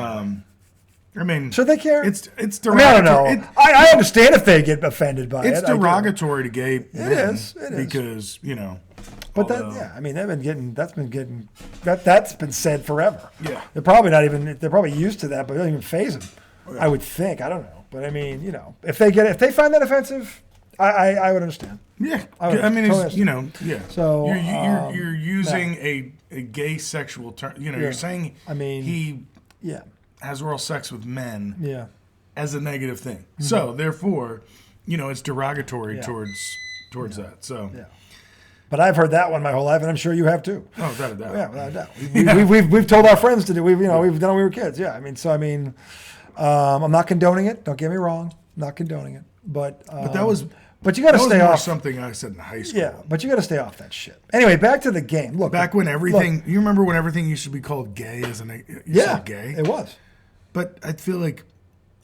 I mean, Should they care? It's I derogatory. don't know. I understand if they get offended by it. It's I do. derogatory to gay men. It is. Because, But I mean, that's been said forever. Yeah. They're probably used to that, but it doesn't even faze them. I would think. I don't know. But I mean, if they find that offensive, I would understand. Yeah. I mean, totally yeah. So, you're using a gay sexual term. You're saying he has oral sex with men as a negative thing. Mm-hmm. So, therefore, it's derogatory towards that. So, But I've heard that one my whole life, and I'm sure you have too. oh, without a doubt. Yeah, without a doubt. We've told our friends to do. We've done when we were kids. Yeah, I'm not condoning it. Don't get me wrong. Not condoning it. But that was. But you got to That was stay more off. something I said in high school. Yeah, but you got to stay off that shit. Anyway, back to the game. Look, Back when everything, you remember when everything used to be called gay as said gay? It was. But I feel like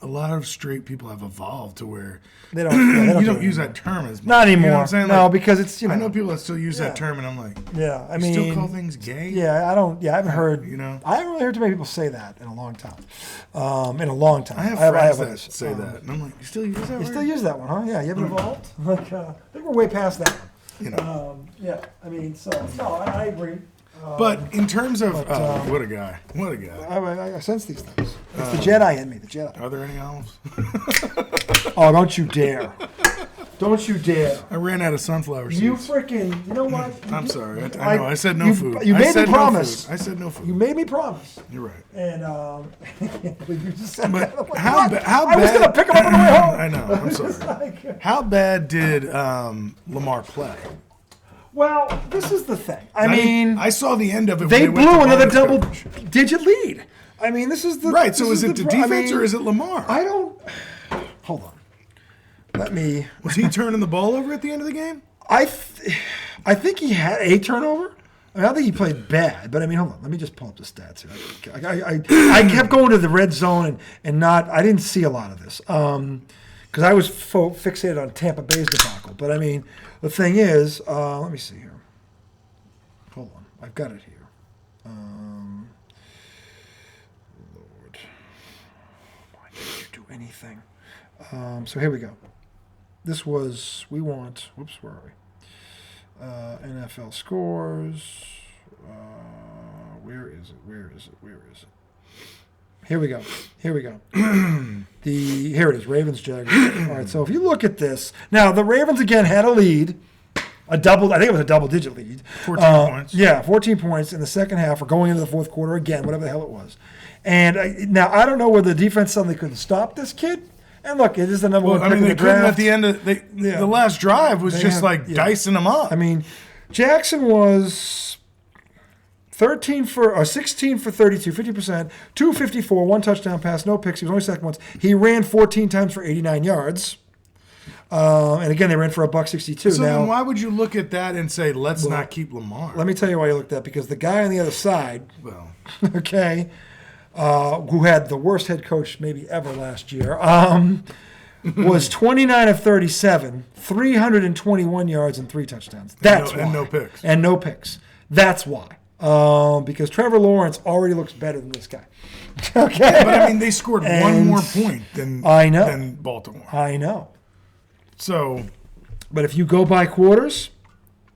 a lot of straight people have evolved to where They don't. you don't use that term as much. Not anymore. You know what I'm saying? No, Like, because it's I know people that still use that term, and I'm like, Yeah, I you mean, still call things gay? Yeah, I don't. Yeah, I haven't heard. I I haven't really heard too many people say that in a long time. In a long time. I have friends that others. say that, and I'm like, you still use that You word? still use that one, huh? Yeah, you haven't evolved. Like, I think we're way past that. Yeah, I mean, so no, I agree. But in terms of, what a guy. What a guy. I sense these things. It's the Jedi in me, the Jedi. Are there any olives? Oh, don't you dare. Don't you dare. I ran out of sunflower seeds. You freaking, you know what? I'm sorry. I know. I said no food. You I made said me no promise. food. I said no food. You made me promise. You're right. And you just said But that. I'm like, how what? how I was bad- going to pick him up on the way home. I know. I'm sorry. Like, How bad did Lamar play? well, this is the thing. I mean, I saw the end of it. they when went blew to another bonus coverage. double-digit lead. I mean, this is the Right. So this is it the defense or is it Lamar? I don't. Hold on. Let me. Was he turning the ball over at the end of the game? I think he had a turnover. I don't think he played bad, but I mean, hold on. Let me just pull up the stats here. I kept going to the red zone and not. I didn't see a lot of this because I was fixated on Tampa Bay's debacle. But I mean, the thing is, let me see here. Hold on, I've got it here. Lord, why didn't you do anything? So here we go. This was, where are we? NFL scores. Where is it? Here we go. Here it is, Ravens, Jaguars. All right, so if you look at this, now the Ravens again had a lead, I think it was a double-digit lead. 14 points. Yeah, 14 points in the second half or going into the fourth quarter again, whatever the hell it was. And now I don't know whether the defense suddenly couldn't stop this kid. And look, it is the number one pick in they the couldn't draft. at the end of the last drive was just dicing them up. I mean, Jackson was 16 for 32, 50%, 254, one touchdown pass, no picks. He was only sacked once. He ran 14 times for 89 yards. And again, they ran for $162. So now, then why would you look at that and say, let's not keep Lamar? let me tell you why you looked at that. Because the guy on the other side, Well, okay, who had the worst head coach maybe ever last year, was 29 of 37, 321 yards and 3 touchdowns. That's why. and no picks. And no picks. That's why. Because Trevor Lawrence already looks better than this guy. Okay. but I mean, they scored one And more point than Baltimore. I know. So, But if you go by quarters,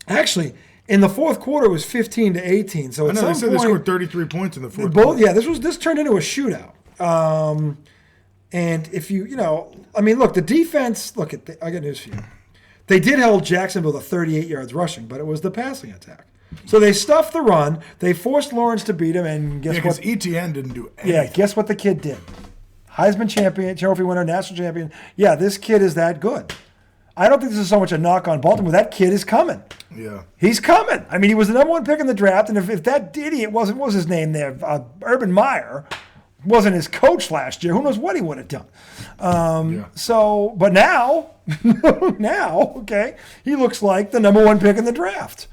actually, in the fourth quarter it was 15 to 18. So I know they said they scored 33 points in the fourth both. quarter. Yeah, this turned into a shootout. And if I mean, look, the defense. I got news for you. They did hold Jacksonville to 38 yards rushing, but it was the passing attack. So they stuffed the run. They forced Lawrence to beat him, and guess what? Because ETN didn't do anything. Yeah, guess what the kid did? Heisman champion, trophy winner, national champion. Yeah, this kid is that good. I don't think this is so much a knock on Baltimore. That kid is coming. Yeah. He's coming. I mean, he was the number 1 pick in the draft, and if that idiot what was his name there, Urban Meyer, wasn't his coach last year, who knows what he would have done. So, but now, okay, he looks like the number 1 pick in the draft.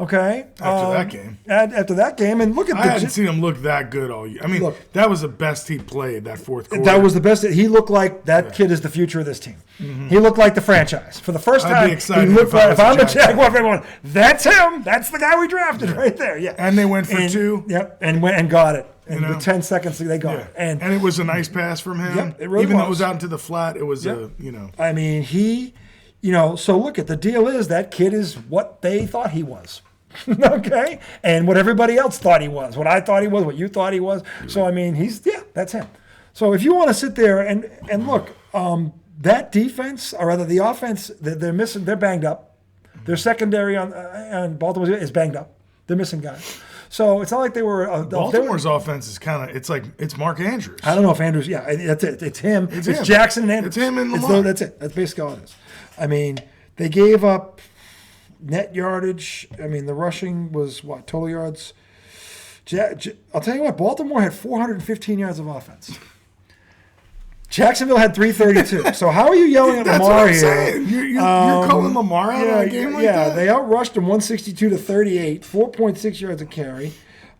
Okay. After that game. After that game, and look at I hadn't seen him look that good all year. I mean, that was the best he played that fourth quarter. That was the best. He looked like that kid is the future of this team. He looked like the franchise. For the first I'd time, be excited he looked like, if I'm a Jaguar. Jaguar fan, going, that's him. That's the guy we drafted right there. Yeah. And they went for 2. Yep. And went and got it. And You know? with 10 seconds, they got it. And it was a nice pass from him. Yep, it really Even though it was. was out into the flat, it was I mean, so look at the deal is that kid is what they thought he was. Okay, and what everybody else thought he was, what I thought he was, what you thought he was. So I mean, that's him. So if you want to sit there and look, that defense, or rather the offense, they're missing. They're banged up. Their secondary on Baltimore is banged up. They're missing guys. So it's not like they were. Baltimore's offense is kind of. It's Mark Andrews. I don't know if Andrews. Yeah, that's it. It's him. It's him. Jackson and Andrews. It's him and Lamar. That's it. That's basically all it is. I mean, they gave up net yardage. I mean, the rushing was what? Total yards. I'll tell you what, Baltimore had 415 yards of offense. Jacksonville had 332. So how are you yelling at That's Lamar what I'm here? saying. You're calling Lamar out of a game like that? They outrushed him 162 to 38, 4.6 yards a carry.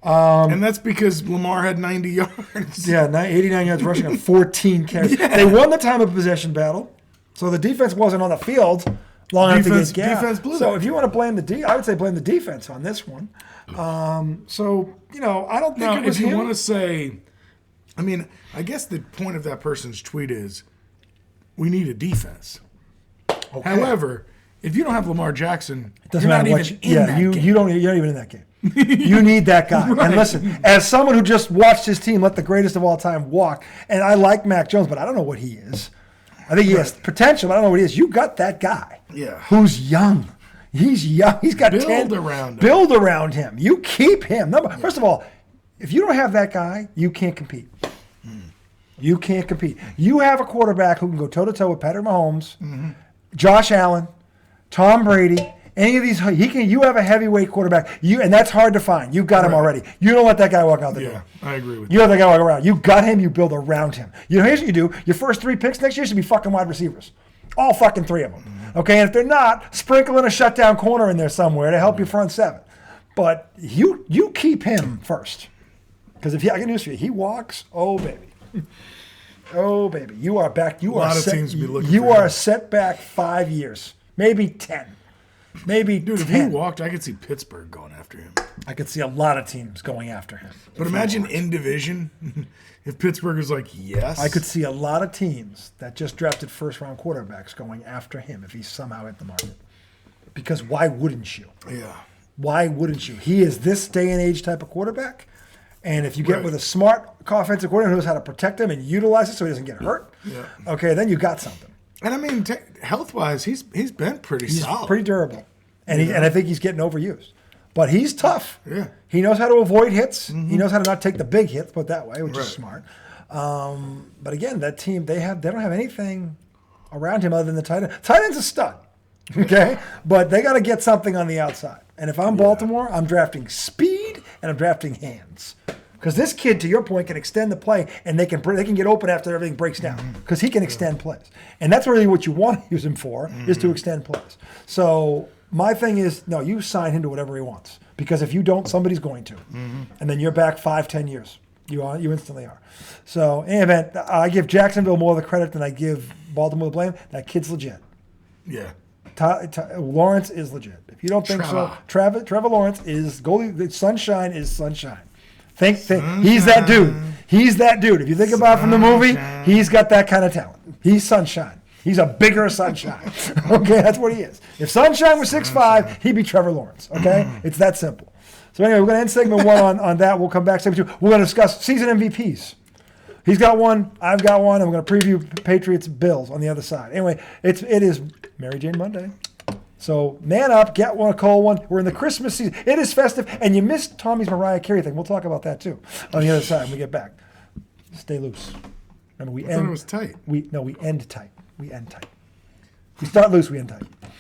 And that's because Lamar had 90 yards. Yeah, 89 yards rushing on 14 carries. Yeah. They won the time of possession battle, so the defense wasn't on the field long enough to get gas. Defense blew So that. if you want to blame I would say blame the defense on this one. So, I don't think Now, it was if you him. want to say, I mean, I guess the point of that person's tweet is we need a defense. Okay. However, if you don't have Lamar Jackson, It doesn't you're matter not what even in that game. you're not even in that game. You need that guy. Right. And listen, as someone who just watched his team let the greatest of all time walk, and I like Mac Jones, but I don't know what he is. I think he has potential, but I don't know what he is. You got that guy. Yeah. Who's young. He's young. He's got Build around him. Build around him. You keep him. First of all, if you don't have that guy, you can't compete. You can't compete. You have a quarterback who can go toe-to-toe with Patrick Mahomes, Josh Allen, Tom Brady, any of these. You have a heavyweight quarterback, and that's hard to find. You got him already. You don't let that guy walk out the door. I agree with you. You let that guy walk around. You got him. You build around him. Here's what you do. Your first 3 picks next year should be fucking wide receivers. All fucking 3 of them. Okay, and if they're not, sprinkle in a shutdown corner in there somewhere to help your front 7. But you keep him first. Because I can news for you, he walks, oh baby. Oh baby. You are back. You A lot are of set, teams be looking you for are him. set back 5 years. Maybe 10. Maybe Dude, 10. if he walked, I could see Pittsburgh going after him. I could see a lot of teams going after him. But imagine in division, if Pittsburgh is like, yes. I could see a lot of teams that just drafted first-round quarterbacks going after him if he somehow hit the market. Because why wouldn't you? Yeah. Why wouldn't you? He is this day and age type of quarterback. And if you get with a smart offensive coordinator who knows how to protect him and utilize it so he doesn't get hurt, okay, then you got something. And I mean, health-wise, he's been pretty solid. Pretty durable. And and I think he's getting overused. But he's tough. Yeah. He knows how to avoid hits. He knows how to not take the big hits, put it that way, which is smart. But again, that team, they don't have anything around him other than the tight end. Tight end's a stud. Okay? But they got to get something on the outside. And if I'm Baltimore, I'm drafting speed and I'm drafting hands. Because this kid, to your point, can extend the play, and they can get open after everything breaks down. Because he can extend plays, and that's really what you want to use him for, is to extend plays. So my thing is, no, you sign him to whatever he wants. Because if you don't, somebody's going to, and then you're back 5-10 years. You instantly are. So in any event, I give Jacksonville more of the credit than I give Baltimore the blame. That kid's legit. Yeah. Lawrence is legit. If you don't think so, Trevor Lawrence is goalie. Sunshine is sunshine. He's that dude. He's that dude. If you think about it from the movie, he's got that kind of talent. He's Sunshine. He's a bigger Sunshine. Okay, that's what he is. If Sunshine was 6'5", he'd be Trevor Lawrence. Okay, it's that simple. So anyway, we're going to end segment 1 on that. We'll come back segment 2. We're going to discuss season MVPs. He's got one. I've got one. And we're going to preview Patriots Bills on the other side. Anyway, it is Mary Jane Monday. So man up, get one, a cold one. We're in the Christmas season. It is festive, and you missed Tommy's Mariah Carey thing. We'll talk about that too on the other side when we get back. Stay loose. Remember, I thought it was tight. We end tight. We end tight. We start loose, we end tight.